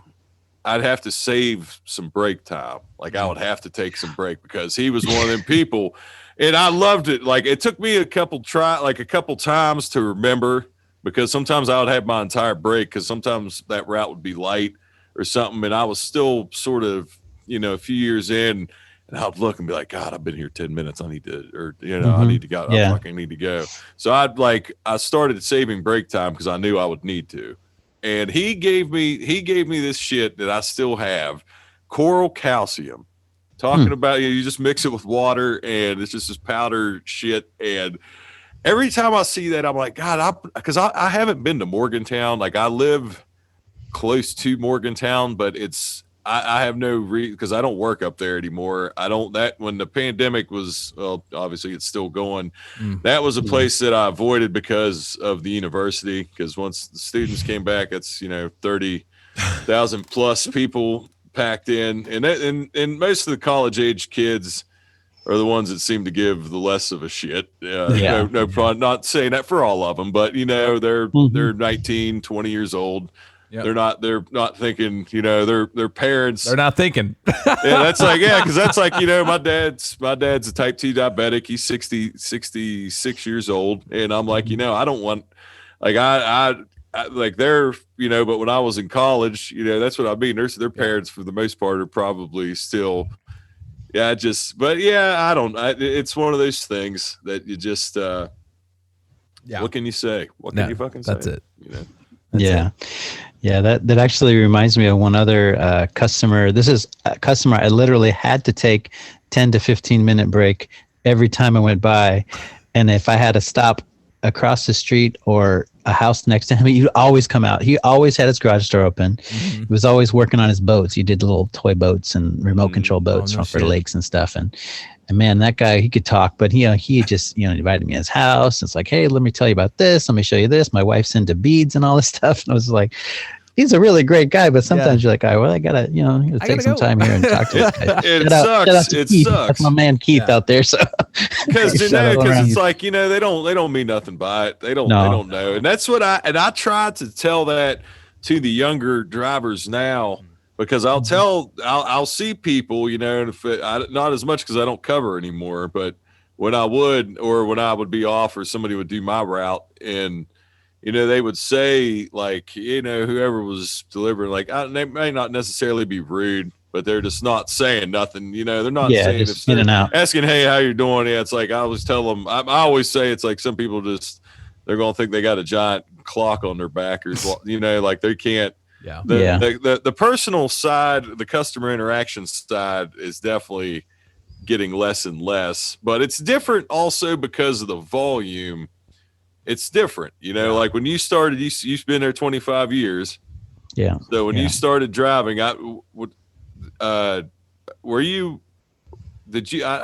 I'd have to save some break time. Like, I would have to take some break because he was one of them people, and I loved it. Like, it took me a couple times to remember, because sometimes I would have my entire break, because sometimes that route would be light or something, and I was still sort of, a few years in, and I'd look and be like, God, I've been here 10 minutes. I need to, I need to go. I fucking need to go. So I started saving break time because I knew I would need to. And he gave me this shit that I still have, coral calcium. Talking about, you just mix it with water, and it's just this powder shit. And every time I see that, I'm like, God, because I haven't been to Morgantown. Like, I live close to Morgantown, but I have no reason, because I don't work up there anymore. When the pandemic was, well, obviously it's still going. That was a place that I avoided because of the university. Because once the students came back, it's 30,000 plus people packed in, and most of the college age kids are the ones that seem to give the less of a shit. No problem. Not saying that for all of them, but they're 19, 20 years old. Yep. They're not thinking, their parents. They're not thinking. That's like, because that's like, my dad's a type 2 diabetic. He's 66 years old. And I'm like, I don't want, like, I like they're, but when I was in college, that's what I mean. Their parents, for the most part, are probably still, it's one of those things that you just, what can you say? What can you fucking say? That's it. Yeah, that actually reminds me of one other customer. This is a customer I literally had to take 10 to 15 minute break every time I went by. And if I had to stop across the street or a house next to him, he'd always come out. He always had his garage door open. He was always working on his boats. He did little toy boats and remote control boats for lakes and stuff. And man, that guy, he could talk, but he just, invited me to his house. It's like, hey, let me tell you about this. Let me show you this. My wife's into beads and all this stuff. And I was like, he's a really great guy, but sometimes you're like, I gotta, take some time here and talk to this guy. It sucks. It sucks. That's my man Keith out there. So because it's like, they don't mean nothing by it. They don't know. And that's what I try to tell that to the younger drivers now. Because I'll see people, and not as much because I don't cover anymore, but when I would be off, or somebody would do my route, and they would say, like, whoever was delivering, like, they may not necessarily be rude, but they're just not saying nothing. They're not saying, just in and out, asking, hey, how you doing? Yeah, it's like I always tell them. I always say it's like some people they're gonna think they got a giant clock on their back, or like they can't. The personal side, the customer interaction side, is definitely getting less and less, but it's different also because of the volume. It's different, like when you started, you've been there 25 years. Yeah. So when you started driving, I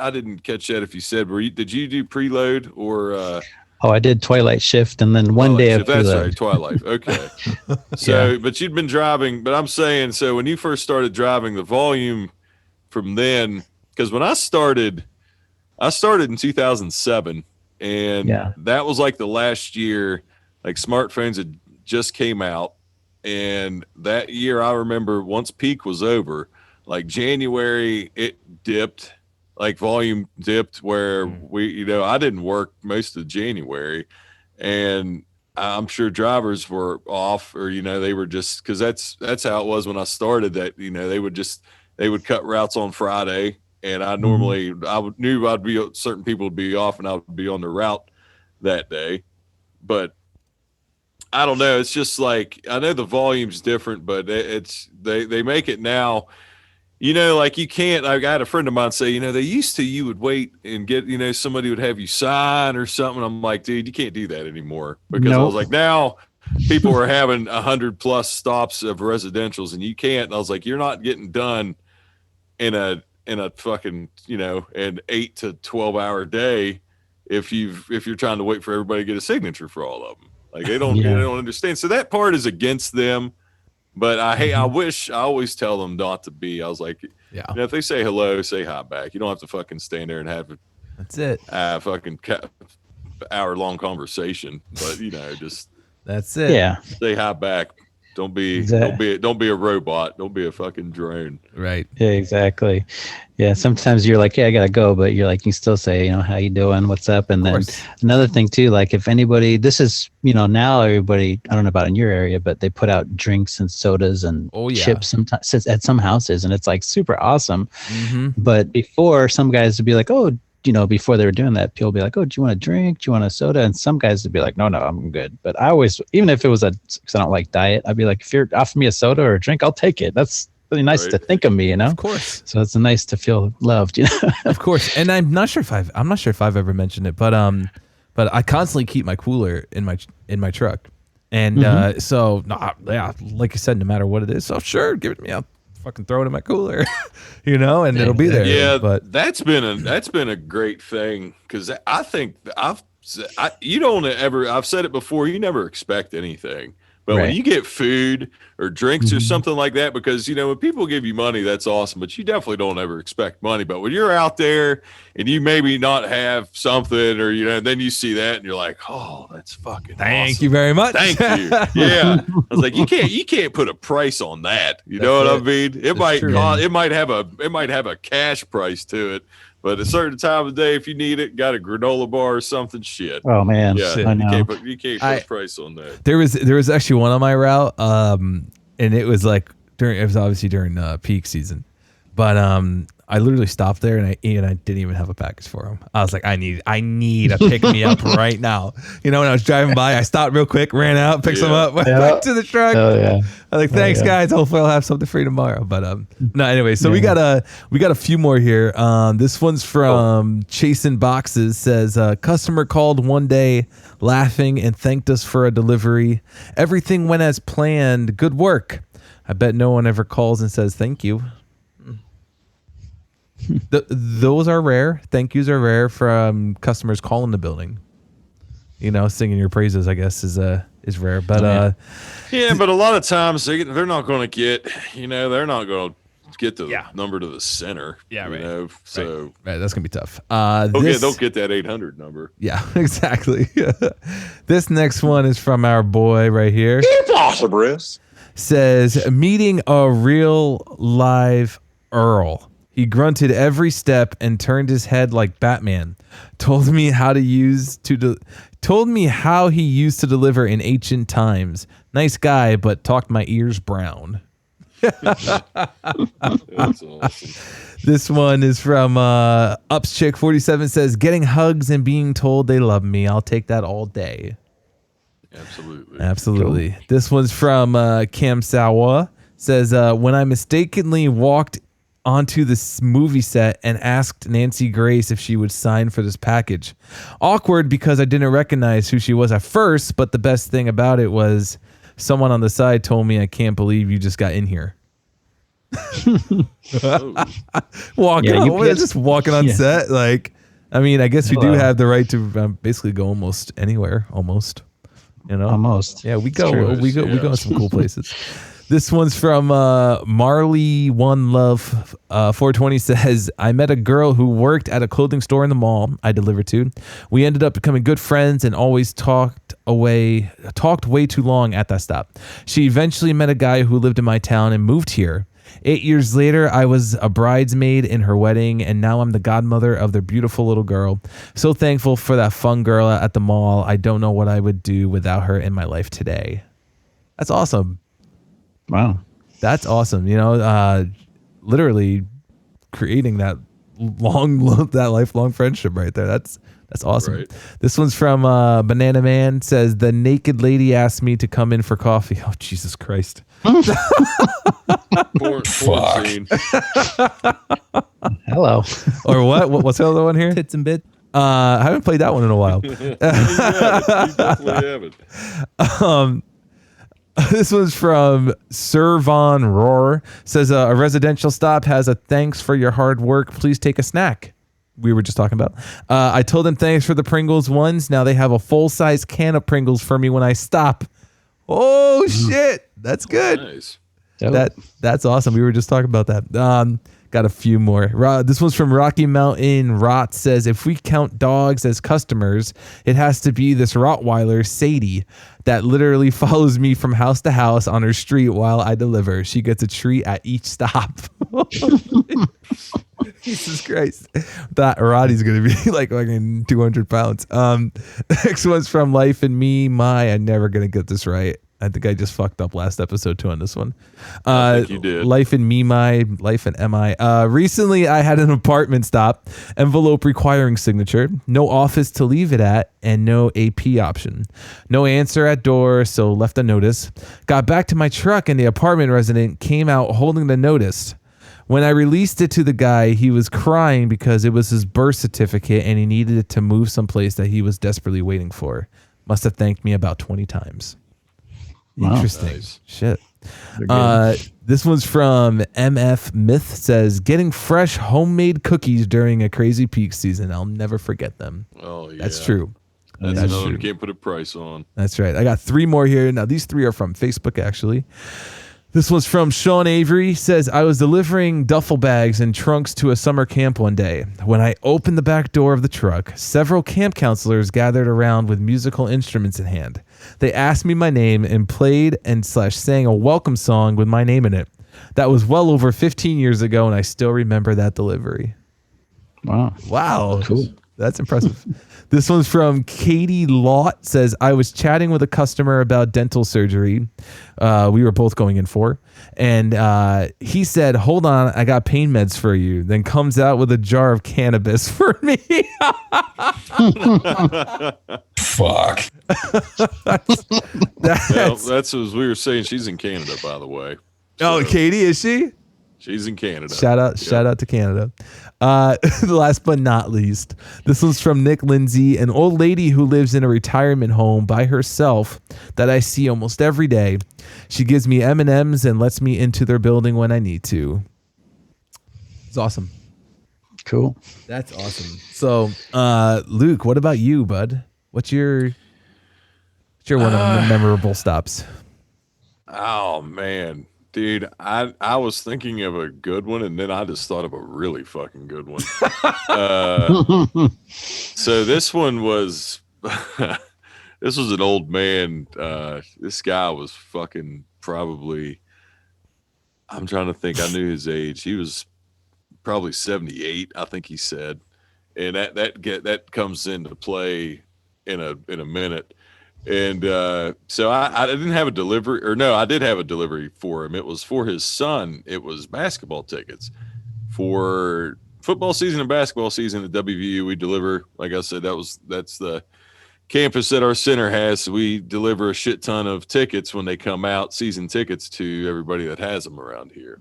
didn't catch that if you said, did you do preload or, I did twilight shift, and then one day that's right, twilight. Okay. So, but you'd been driving. But I'm saying, so when you first started driving, the volume from then, because when I started in 2007, and that was like the last year, like smartphones had just came out, and that year I remember once peak was over, like January, it dipped. Like volume dipped where I didn't work most of January, and I'm sure drivers were off, or, they were just, cause that's how it was when I started, that, they would cut routes on Friday, and I normally, certain people would be off and I would be on the route that day. But I don't know. It's just like, I know the volume's different, but they make it now. Like you can't. I had a friend of mine say, they used to, you would wait and get, somebody would have you sign or something. I'm like, dude, you can't do that anymore, because I was like, now people are having 100+ stops of residentials and you can't. And I was like, you're not getting done in a fucking, an 8 to 12 hour day if you're trying to wait for everybody to get a signature for all of them. Like they don't understand. So that part is against them. But I always tell them not to be. I was like, if they say hello, say hi back. You don't have to fucking stand there and have that's it. Fucking hour-long conversation. But just that's it. Yeah, say hi back. Don't be a robot. Don't be a fucking drone. Right. Yeah, exactly. Yeah, sometimes you're like, I gotta go, but you're like, you still say, how you doing, what's up, and then another thing too, like if anybody, this is, now everybody, I don't know about in your area, but they put out drinks and sodas and chips sometimes at some houses, and it's like super awesome. Mm-hmm. But before, some guys would be like, before they were doing that, people would be like, oh, do you want a drink? Do you want a soda? And some guys would be like, no, I'm good. But I always, even if it was because I don't like diet, I'd be like, if you're offering me a soda or a drink, I'll take it. That's really nice to think of me, Of course. So it's nice to feel loved, Of course. And I'm not sure if I've ever mentioned it, but I constantly keep my cooler in my truck. And so like you said, no matter what it is, so sure, give it to me. I'll fucking throw it in my cooler, and it'll be there. Yeah, but that's been a great thing, because I think I've said it before, you never expect anything. But when you get food or drinks or something like that, because, when people give you money, that's awesome, but you definitely don't ever expect money. But when you're out there and you maybe not have something, or, and then you see that and you're like, oh, that's fucking Thank awesome. you very much. Thank you. Yeah. I was like, you can't put a price on that. You know what I mean? It might have a cash price to it. But at a certain time of day, if you need it, got a granola bar or something, shit. Oh man, yeah, I know. You can't put a price on that. There was actually one on my route, and it was like it was obviously during peak season, but I literally stopped there and I didn't even have a package for him. I was like, I need a pick me up right now. When I was driving by, I stopped real quick, ran out, picked some up, went back to the truck. Oh yeah. I was like, thanks guys. Hopefully I'll have something for you tomorrow. But no, anyway, so we got a few more here. This one's from Chasing Boxes. Says customer called one day laughing and thanked us for a delivery. Everything went as planned. Good work. I bet no one ever calls and says thank you. Those are rare. Thank yous are rare from customers calling the building. Singing your praises, I guess, is rare. But but a lot of times they're not going to get, they're not going to get the number to the center. Yeah, right. So right, that's gonna be tough. They'll get that 800 number. Yeah, exactly. This next one is from our boy right here. Impossible. Says meeting a real live Earl. He grunted every step and turned his head like Batman. Told me how he used to deliver in ancient times. Nice guy, but talked my ears brown. That's awesome. This one is from Ups Chick 47. Says getting hugs and being told they love me. I'll take that all day. Absolutely. Cool. This one's from Cam Sawa. Says when I mistakenly walked onto this movie set and asked Nancy Grace if she would sign for this package. Awkward because I didn't recognize who she was at first, but the best thing about it was someone on the side told me, I can't believe you just got in here. Walking on set. Like, I mean, I guess we do have the right to basically go almost anywhere. Almost. Almost. Yeah, we go to some cool places. This one's from Marley One Love 420. Says, I met a girl who worked at a clothing store in the mall I delivered to. We ended up becoming good friends and always talked way too long at that stop. She eventually met a guy who lived in my town and moved here. 8 years later, I was a bridesmaid in her wedding, and now I'm the godmother of their beautiful little girl. So thankful for that fun girl at the mall. I don't know what I would do without her in my life today. That's awesome. Wow. That's awesome. Literally creating that lifelong friendship right there. That's That's awesome. Right. This one's from Banana Man. Says the naked lady asked me to come in for coffee. Oh, Jesus Christ. Porn scene. Hello. Or what? What's the other one here? Tits and bit. I haven't played that one in a while. You definitely haven't. This one's from Sir Von Rohr. Says a residential stop has a thanks for your hard work. Please take a snack. We were just talking about. I told them thanks for the Pringles ones. Now they have a full-size can of Pringles for me when I stop. Oh shit, that's good. Nice. That's awesome. We were just talking about that. Got a few more. This one's from Rocky Mountain. Rot says, if we count dogs as customers, it has to be this Rottweiler, Sadie, that literally follows me from house to house on her street while I deliver. She gets a treat at each stop. Jesus Christ. That Roddy's going to be like fucking 200 pounds. Next one's from Life and Me. I'm never going to get this right. I think I just fucked up last episode too on this one. I think you did. Life and Life and MI. Recently, I had an apartment stop, envelope requiring signature, no office to leave it at, and no AP option. No answer at door, so left a notice. Got back to my truck, and the apartment resident came out holding the notice. When I released it to the guy, he was crying because it was his birth certificate, and he needed it to move someplace that he was desperately waiting for. Must have thanked me about 20 times. Wow. Interesting. Nice. Shit. This one's from MF Myth. Says getting fresh homemade cookies during a crazy peak season. I'll never forget them. Oh yeah, That's true. That's That's another true. you can't put a price on. That's right. I got 3 more here. Now these 3 are from Facebook actually. This one's from Sean Avery. Says, I was delivering duffel bags and trunks to a summer camp one day. When I opened the back door of the truck, several camp counselors gathered around with musical instruments in hand. They asked me my name and played and sang a welcome song with my name in it. That was well over 15 years ago, and I still remember that delivery. Wow. Cool. That's impressive. This one's from Katie Lott. Says, I was chatting with a customer about dental surgery we were both going in for. And he said, hold on, I got pain meds for you. Then comes out with a jar of cannabis for me. Fuck. That's as we were saying. She's in Canada, by the way. Oh, Katie, is she? She's in Canada. Shout out to Canada. Last but not least, this one's from Nick Lindsay, an old lady who lives in a retirement home by herself that I see almost every day. She gives me M&Ms and lets me into their building when I need to. It's awesome. Cool. That's awesome. So, Luke, what about you, bud? What's your one of the memorable stops? Oh man, dude, I was thinking of a good one, and then I just thought of a really fucking good one. So this one was this was an old man. This guy was fucking probably, I'm trying to think, I knew his age. He was probably 78, I think he said. And that comes into play in a minute. And so I didn't have a delivery, or no, I did have a delivery for him. It was for his son. It was basketball tickets for football season and basketball season at WVU. We deliver, like I said, that's the campus that our center has. So we deliver a shit ton of tickets when they come out, season tickets, to everybody that has them around here.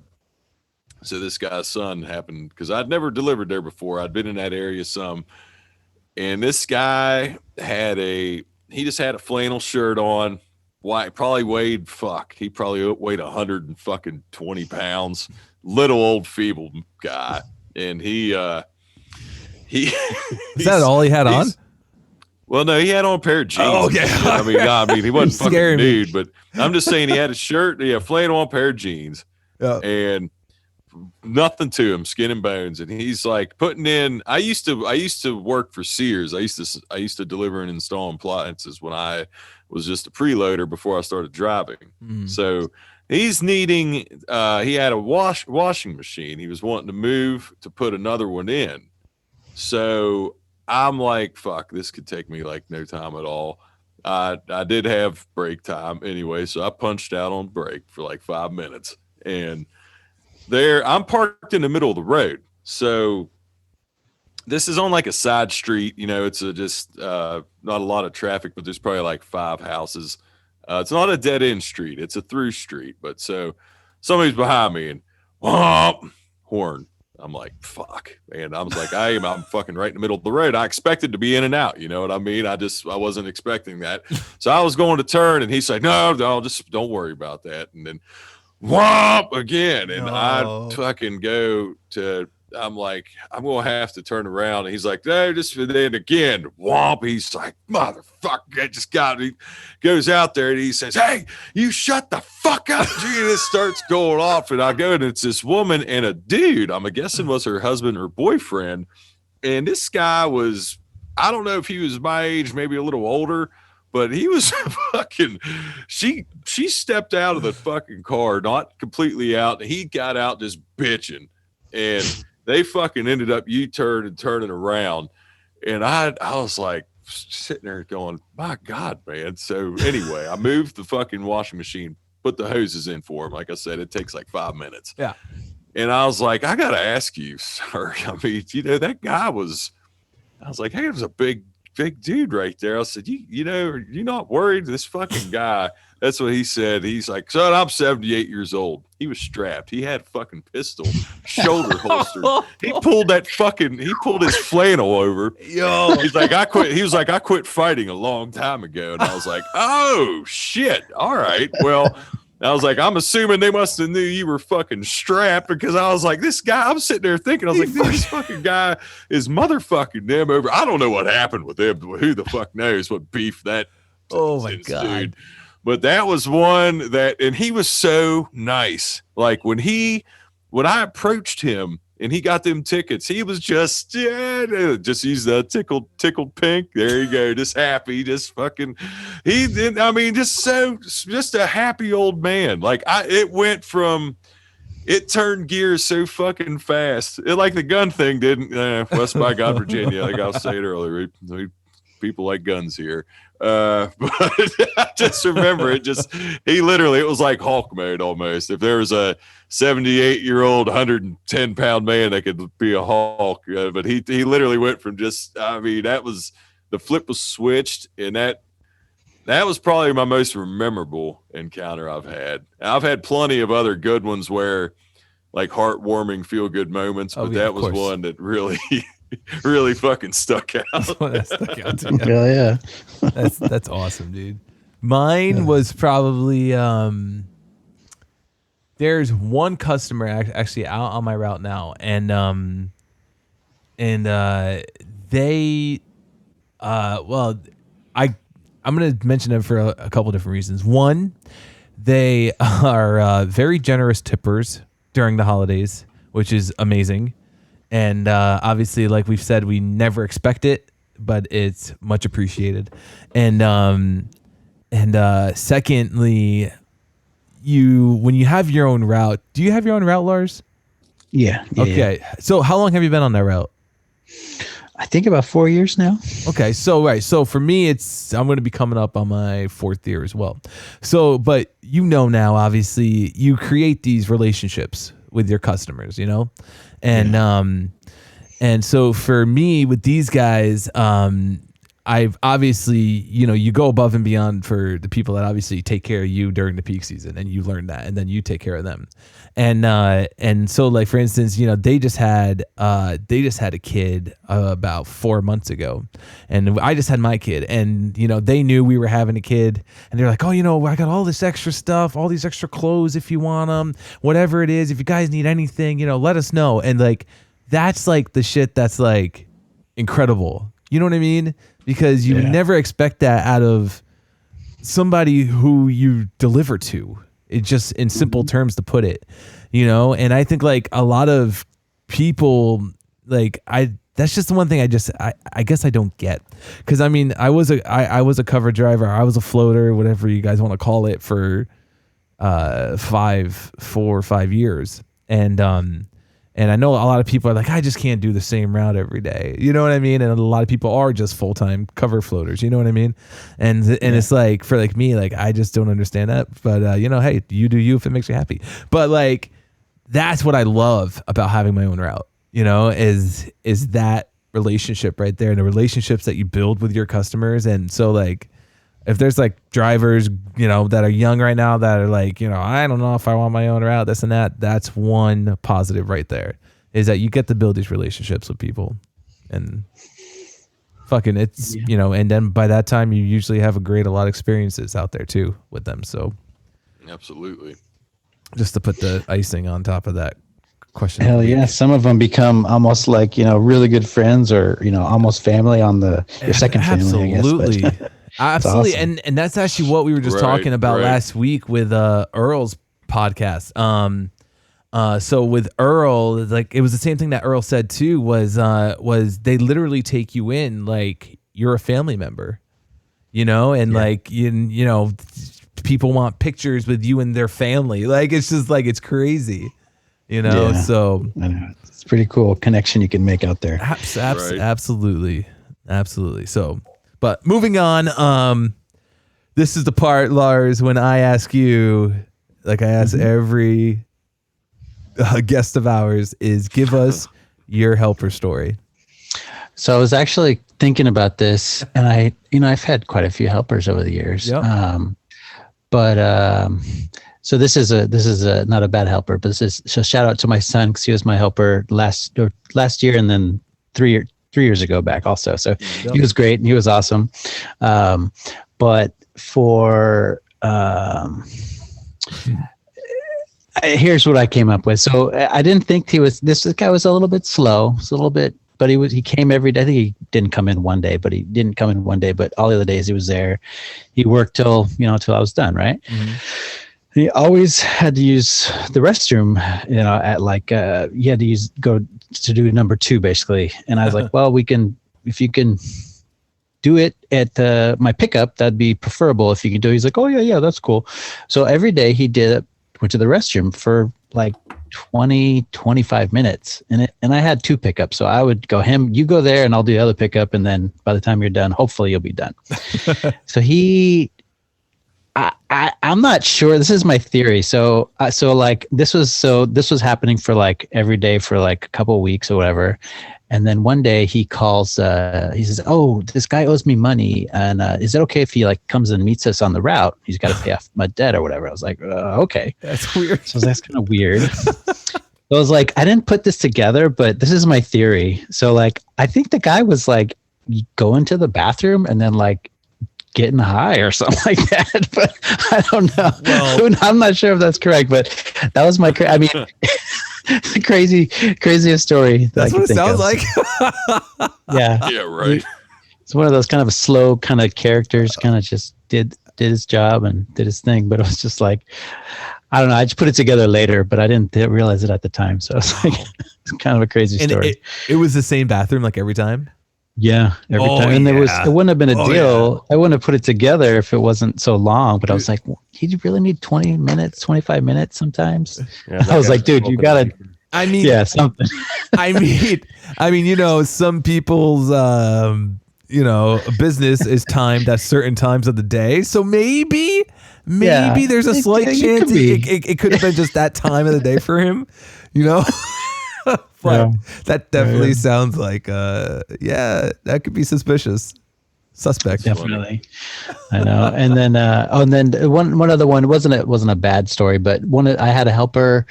So this guy's son happened, because I'd never delivered there before. I'd been in that area some, and this guy he just had a flannel shirt on. Why? Probably weighed he probably weighed 120 pounds. Little old feeble guy, and he Is that all he had on? Well, no, he had on a pair of jeans. Oh, okay. I mean, he wasn't fucking Scaring me. nude, but I'm just saying he had a shirt, he had a flannel on, a pair of jeans, and nothing to him, skin and bones. And he's like putting in. I used to work for Sears. I used to deliver and install appliances when I was just a preloader before I started driving. So he's needing. He had a washing machine. He was wanting to move to put another one in. So I'm like, fuck, this could take me like no time at all. I did have break time anyway, so I punched out on break for like 5 minutes, and I'm parked in the middle of the road. So this is on like a side street. You know, it's just not a lot of traffic, but there's probably like 5 houses. It's not a dead end street; it's a through street. But so somebody's behind me and whomp, horn. I'm like, fuck, man. I was like, I'm fucking right in the middle of the road. I expected to be in and out. You know what I mean? I wasn't expecting that. So I was going to turn, and he said, no, just don't worry about that. And then whomp again, and I fucking go to. I'm like, I'm gonna have to turn around, and he's like, no, just then again, whomp. He's like, motherfucker, I just got it. He goes out there and he says, hey, you shut the fuck up. It starts going off, and I go, and it's this woman and a dude. I'm guessing was her husband or boyfriend, and this guy was, I don't know if he was my age, maybe a little older. But he was fucking, she stepped out of the fucking car, not completely out. And he got out just bitching. And they fucking ended up turning around. And I was like sitting there going, my God, man. So anyway, I moved the fucking washing machine, put the hoses in for him. Like I said, it takes like 5 minutes. Yeah. And I was like, I got to ask you, sir. I mean, you know, that guy was, I was like, hey, it was a big dude right there. I said, you know, are you not worried? This fucking guy, that's what he said. He's like, son, I'm 78 years old. He was strapped. He had a fucking pistol, shoulder holster. He pulled his flannel over. Yo. He's like, I quit. He was like, I quit fighting a long time ago. And I was like, oh shit. All right. Well, I was like, I'm assuming they must have knew you were fucking strapped, because I was like, this guy, I'm sitting there thinking, I was like, this fucking guy is motherfucking them over. I don't know what happened with them, but who the fuck knows what beef that. Oh my God. Dude. But that was one that, and he was so nice. Like when I approached him and he got them tickets, he was just use the tickled pink. There you go. Just happy, just fucking, just a happy old man. Like it turned gears so fucking fast. Like the gun thing didn't, West by God, Virginia. Like I was saying earlier, people like guns here. But I just remember it was like Hulk mode almost. If there was a 78-year-old 110-pound man that could be a Hulk, but he literally went from that was, the flip was switched, and that was probably my most memorable encounter I've had. I've had plenty of other good ones where like heartwarming feel good moments, but that was one that really really fucking stuck out. That stuck out to you. Yeah. That's awesome, dude. Mine was probably there's one customer actually out on my route now, and they I'm going to mention them for a couple different reasons. One, they are very generous tippers during the holidays, which is amazing. And obviously, like we've said, we never expect it, but it's much appreciated. And secondly, when you have your own route, do you have your own route, Larz? Yeah. Okay. Yeah. So how long have you been on that route? I think about 4 years now. Okay. So for me, I'm going to be coming up on my 4th year as well. So, but now, obviously, you create these relationships with your customers, and so for me with these guys, I've obviously, you go above and beyond for the people that obviously take care of you during the peak season, and you learn that, and then you take care of them. And so like, for instance, they just had a kid about 4 months ago, and I just had my kid, and, they knew we were having a kid, and they're like, oh, I got all this extra stuff, all these extra clothes, if you want them, whatever it is, if you guys need anything, let us know. And like, that's like the shit that's like incredible. You know what I mean? Because you would never expect that out of somebody who you deliver to. It just, in simple terms to put it, and I think like a lot of people, like that's just the one thing I guess I don't get. Cause I mean, I was a cover driver. I was a floater, whatever you guys want to call it, for 4 or 5 years. And I know a lot of people are like, I just can't do the same route every day. You know what I mean? And a lot of people are just full-time cover floaters. You know what I mean? And it's like, for like me, like, I just don't understand that. But, hey, you do you if it makes you happy. But like, that's what I love about having my own route, is that relationship right there, and the relationships that you build with your customers. And so like, if there's like drivers, that are young right now that are like, I don't know if I want my own route, this and that, that's one positive right there, is that you get to build these relationships with people. And fucking it's, and then by that time you usually have a lot of experiences out there too with them. So absolutely. Just to put the icing on top of that question. Hell yeah. Some of them become almost like, really good friends, or, almost family on your second family, I guess. Absolutely. Awesome. And that's actually what we were just talking about last week with Earl's podcast. So with Earl, like, it was the same thing that Earl said too, was they literally take you in like you're a family member, and like, people want pictures with you and their family. Like, it's just like, it's crazy, so I know. It's pretty cool connection you can make out there. Absolutely. So, but moving on, this is the part, Larz, when I ask you, like I ask every guest of ours, is give us your helper story. So I was actually thinking about this, and I've had quite a few helpers over the years. Yep. So this is not a bad helper, but so shout out to my son, because he was my helper last year, and then 3 years ago back also. So he was great and he was awesome. But for here's what I came up with. So I didn't think this guy was a little bit slow. It's a little bit, but he came every day. I think he didn't come in one day, but all the other days he was there. He worked till I was done. Right. Mm-hmm. He always had to use the restroom, at like, you had to go to do number 2 basically. And I was like, well, if you can do it at my pickup, that'd be preferable if you can do it. He's like, oh yeah, that's cool. So every day he went to the restroom for like 20-25 minutes, and I had 2 pickups, so I would go, you go there and I'll do the other pickup, and then by the time you're done, hopefully you'll be done. So I'm not sure. This is my theory. So like this was happening for like every day for like a couple of weeks or whatever. And then one day he calls, he says, oh, this guy owes me money. And is it okay if he like comes and meets us on the route? He's got to pay off my debt or whatever. I was like, okay. That's weird. So that's kind of weird. So I was like, I didn't put this together, but this is my theory. So like, I think the guy was like going to the bathroom and then like getting high or something like that. But I don't know. Well, I'm not sure if that's correct, but that was my, the craziest story. That's what it sounds like. Yeah. Yeah, right. It's one of those kind of a slow kind of characters, kind of just did his job and did his thing. But it was just like, I don't know. I just put it together later, but I didn't realize it at the time. So it's like, it's kind of a crazy story. It was the same bathroom like every time? Yeah, every time. And it wouldn't have been a deal. Yeah. I wouldn't have put it together if it wasn't so long, but I was like, you really need 20 minutes, 25 minutes sometimes? Yeah, I was like, dude, you gotta, something. I mean, some people's, business is timed at certain times of the day. So maybe there's a slight chance it could have been just that time of the day for him, But that definitely sounds like, that could be suspect. Definitely. I know. And then, one other one, it wasn't a bad story, but I had a helper,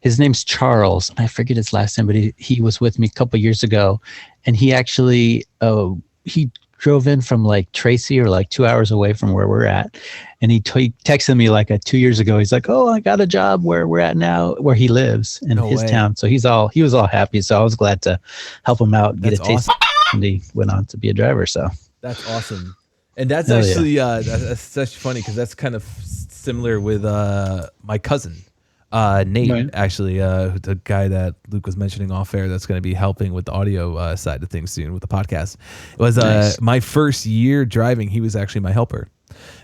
his name's Charles. I forget his last name, but he was with me a couple years ago, and he actually, he drove in from like Tracy, or like 2 hours away from where we're at. And he texted me like 2 years ago. He's like, oh, I got a job where we're at now, where he lives in his town. So he was all happy. So I was glad to help him out, get a taste. And he went on to be a driver. So that's awesome. And that's actually, that's such funny, because that's kind of similar with my cousin, Nate, actually, the guy that Luke was mentioning off air, that's going to be helping with the audio side of things soon with the podcast. It was my first year driving. He was actually my helper,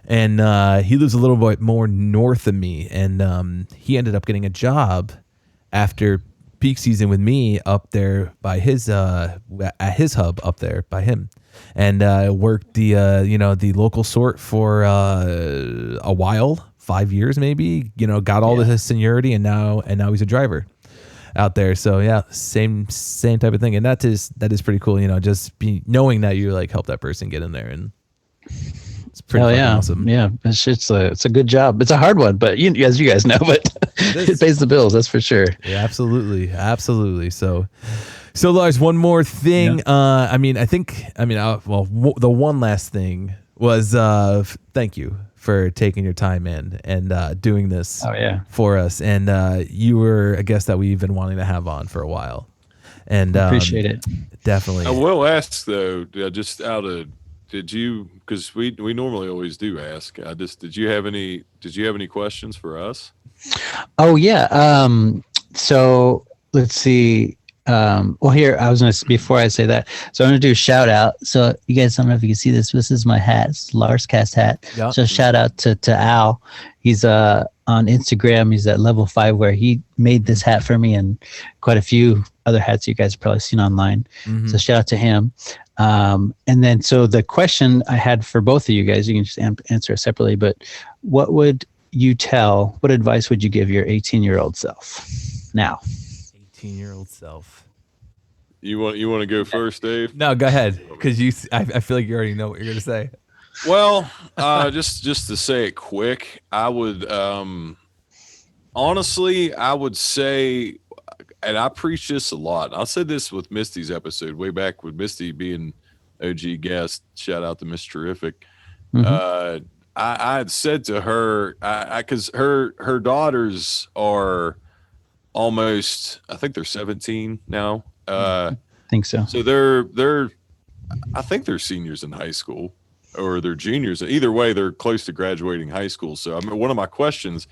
and he lives a little bit more north of me, and he ended up getting a job after peak season with me up there by his at his hub up there by him, and worked the local sort for a while. 5 years maybe, got all his seniority, and now he's a driver. out there. So yeah, same type of thing, and that is pretty cool. Just knowing that you like help that person get in there, and it's pretty Hell fucking yeah, awesome. yeah. It's a good job. It's a hard one, but as you guys know, but it pays the bills. That's for sure. Yeah, absolutely. So Lars, one more thing. Yeah. The one last thing was thank you for taking your time in and doing this for us. And you were a guest that we've been wanting to have on for a while. And Appreciate it. Definitely. I will ask though, just did you, because we normally always do ask. Did you have any questions for us? Oh yeah. So let's see. Well, here I was gonna, before I say that, so I'm gonna do a shout out. So you guys don't know if you can see this. This is my hat, it's Larzcast hat. Yep. So shout out to Al. He's on Instagram. He's at level 5, where he made this hat for me and quite a few other hats you guys have probably seen online. Mm-hmm. So shout out to him. And then so the question I had for both of you guys, you can just answer it separately. But what advice would you give your 18-year-old self now? 18-year-old self. You want to go first, Dave? No, go ahead, because I feel like you already know what you're gonna say. Well, just to say it quick, I would honestly, I would say, and I preach this a lot. I said this with Misty's episode way back with Misty being OG guest. Shout out to Miss Terrific. Mm-hmm. I had said to her, because her daughters are almost, I think they're 17 now. I think so. So they're I think they're seniors in high school, or they're juniors. Either way, they're close to graduating high school. So I mean, one of my questions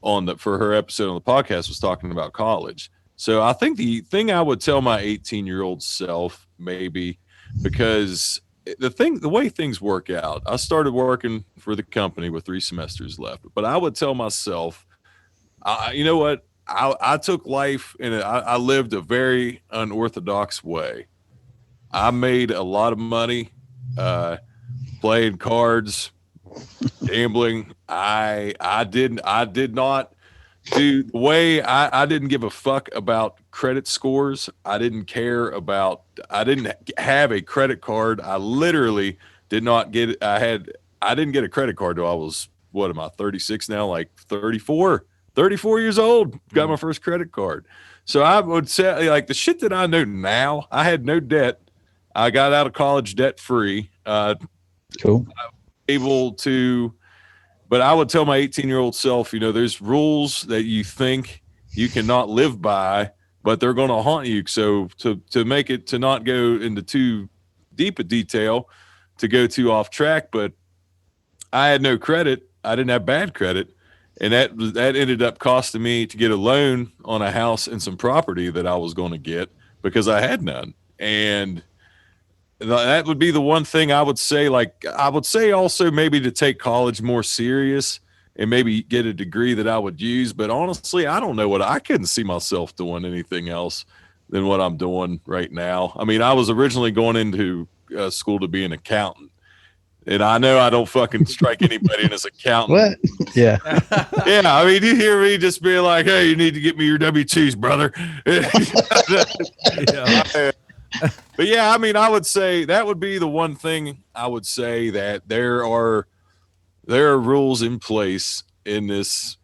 for her episode on the podcast was talking about college. So I think the thing I would tell my 18-year-old self, maybe, because the way things work out, I started working for the company with 3 semesters left, but I would tell myself, you know what? I took life and I lived a very unorthodox way. I made a lot of money playing cards, gambling. I did not do the way I didn't give a fuck about credit scores. I didn't have a credit card. I literally did not get I didn't get a credit card till I was, what am I, 36 now, like 34 years old, got my first credit card. So I would say, like, the shit that I know now, I had no debt. I got out of college debt free. Cool. Able to, but I would tell my 18-year-old self, there's rules that you think you cannot live by, but they're going to haunt you. So to make it, to not go into too deep a detail, to go too off track, but I had no credit. I didn't have bad credit. And that ended up costing me to get a loan on a house and some property that I was going to get because I had none. And that would be the one thing I would say. Like, I would say also maybe to take college more serious and maybe get a degree that I would use. But honestly, I don't know I couldn't see myself doing anything else than what I'm doing right now. I mean, I was originally going into school to be an accountant. And I know I don't fucking strike anybody in as accountant. What? Yeah. Yeah. I mean, you hear me just being like, hey, you need to get me your W-2s, brother. Yeah. But yeah, I mean, I would say that would be the one thing I would say, that there are rules in place in this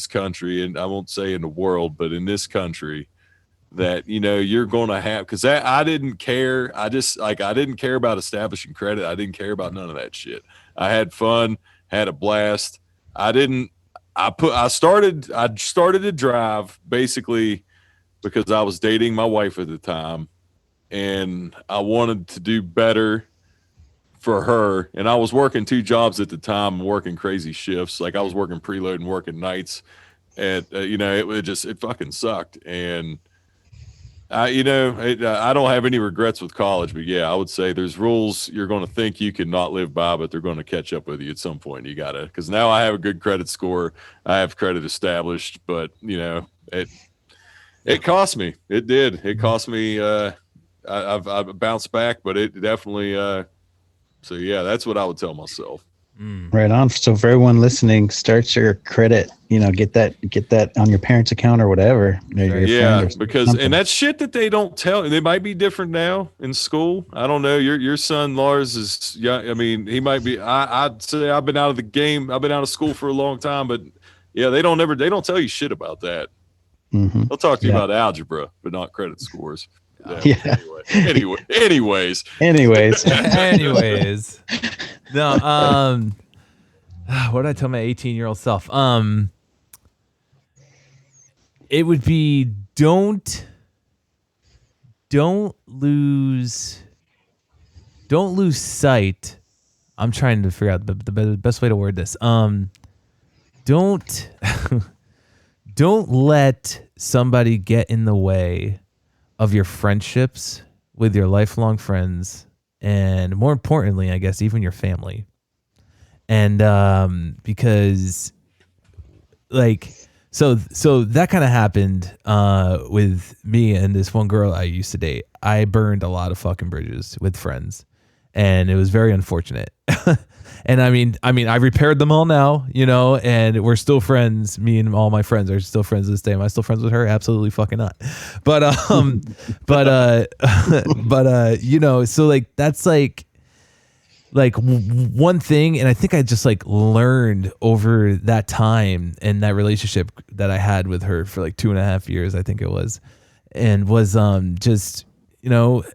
country, and I won't say in the world, but in this country, that you're going to have, because I didn't care. I didn't care about establishing credit. I didn't care about none of that shit. I had fun, had a blast. I started to drive basically because I was dating my wife at the time, and I wanted to do better for her. And I was working 2 jobs at the time, working crazy shifts. Like, I was working preload and working nights, and it fucking sucked. And I don't have any regrets with college, but yeah, I would say there's rules you're going to think you cannot live by, but they're going to catch up with you at some point. You got to, because now I have a good credit score. I have credit established, but it cost me. It did. It cost me. I've bounced back, but it definitely. So yeah, that's what I would tell myself. Right on. So for everyone listening, start your credit. Get that on your parents' account or whatever. Your friend or because something. and that's shit that they don't tell. They might be different now in school. I don't know. Your son Larz is I mean, he might be. I'd say I've been out of the game. I've been out of school for a long time, but yeah, they don't tell you shit about that. Mm-hmm. They'll talk to you about algebra, but not credit scores. Yeah. Anyways. No, what did I tell my 18-year-old self? It would be don't lose sight. I'm trying to figure out the best way to word this. Don't let somebody get in the way of your friendships with your lifelong friends, and more importantly, I guess, even your family. And because so that kind of happened with me and this one girl I used to date. I burned a lot of fucking bridges with friends, and it was very unfortunate. And I mean, I repaired them all now, and we're still friends. Me and all my friends are still friends to this day. Am I still friends with her? Absolutely fucking not. But so that's one thing. And I think I just learned over that time and that relationship that I had with her for 2.5 years, I think it was, and was just,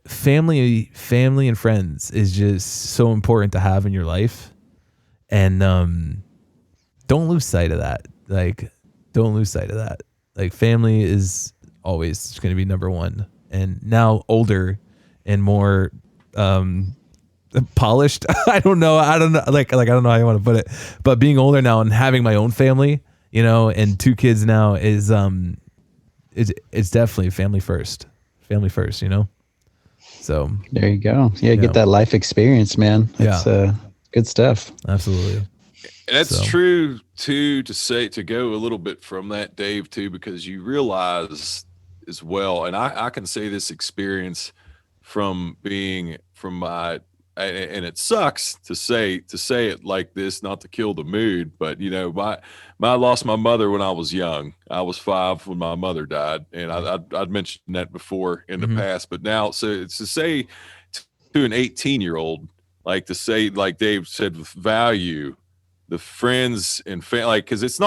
family and friends is just so important to have in your life. And don't lose sight of that. Family is always going to be number one. And now older and more polished. I don't know. I don't know how you want to put it. But being older now and having my own family, and 2 kids now is it's definitely family first. So there you go. Yeah, get that life experience, man. It's good stuff. Absolutely. And that's true too, to go a little bit from that, Dave, too, because you realize as well, and I can say this experience from my, and it sucks to say it like this, not to kill the mood, but I lost my mother when I was young. I was 5 when my mother died, and I'd mentioned that before in the past, but now, so it's to say to an 18-year-old, to say, like Dave said, value the friends and family, because it's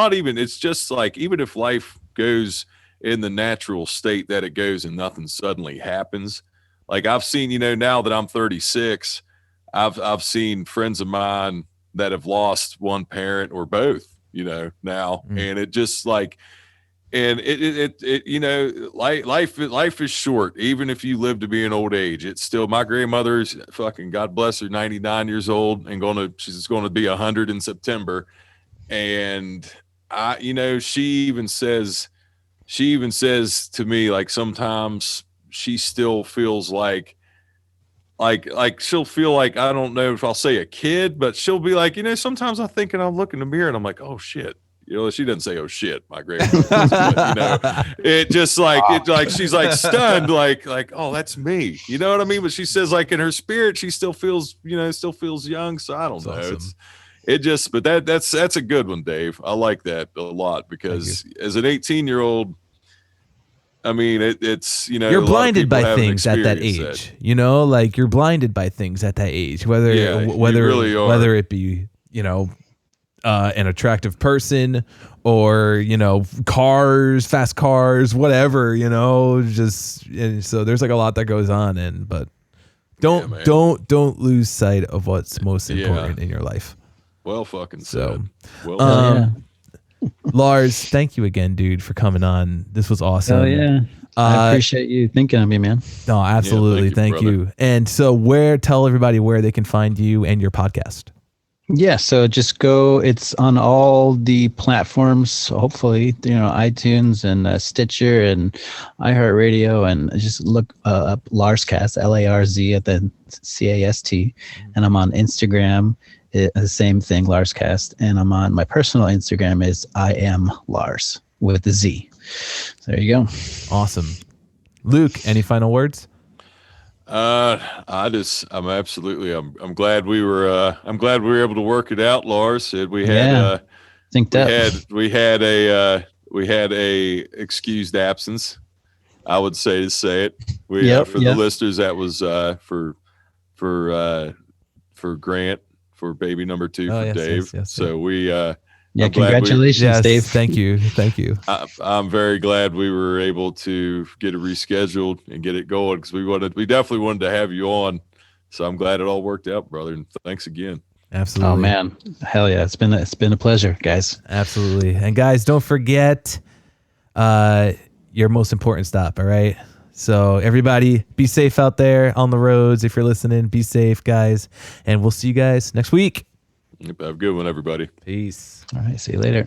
just even if life goes in the natural state that it goes and nothing suddenly happens. I've seen, now that I'm 36, I've seen friends of mine that have lost one parent or both, now, and it just and life is short. Even if you live to be an old age, it's still, my grandmother's fucking, God bless her, 99 years old, and she's going to be 100 in September. And she even says to me, sometimes she still feels like she'll feel like, I don't know if I'll say a kid, but she'll be like, sometimes I think, and I'll look in the mirror and I'm like, oh shit. She doesn't say, oh shit, my grandmother does, but, it just she's stunned, oh, that's me. You know what I mean? But she says, in her spirit, she still feels young. So I don't know. Awesome. But that's a good one, Dave. I like that a lot, because as an 18-year-old, I mean, it's, you're blinded by things at that age, you're blinded by things at that age, whether it be, an attractive person or, fast cars, whatever, so there's a lot that goes on, but don't lose sight of what's most important in your life. Well, fucking so, well, Larz, thank you again, dude, for coming on. This was awesome. Oh yeah. I appreciate you thinking of me, man. No, absolutely. Thank you. And so tell everybody where they can find you and your podcast. Yeah, so just go. It's on all the platforms, hopefully, iTunes and Stitcher and iHeartRadio, and just look up Larzcast, Larz at the CAST, and I'm on Instagram, the same thing, Larzcast, and I'm on my personal Instagram is I am Larz with the Z. So there you go. Awesome. Luke, any final words? I'm glad we were able to work it out, Lars. We had synced up. we had a excused absence. I would say to say it. For the listeners, that was for Grant, for baby number 2 for Dave. Yes. So we congratulations, Dave. Thank you. I'm very glad we were able to get it rescheduled and get it going, because we definitely wanted to have you on. So I'm glad it all worked out, brother. And thanks again. Absolutely. Oh man, hell yeah! It's been a pleasure, guys. Absolutely. And guys, don't forget your most important stop. All right. So everybody, be safe out there on the roads. If you're listening, be safe, guys. And we'll see you guys next week. Have a good one, everybody. Peace. All right, see you later.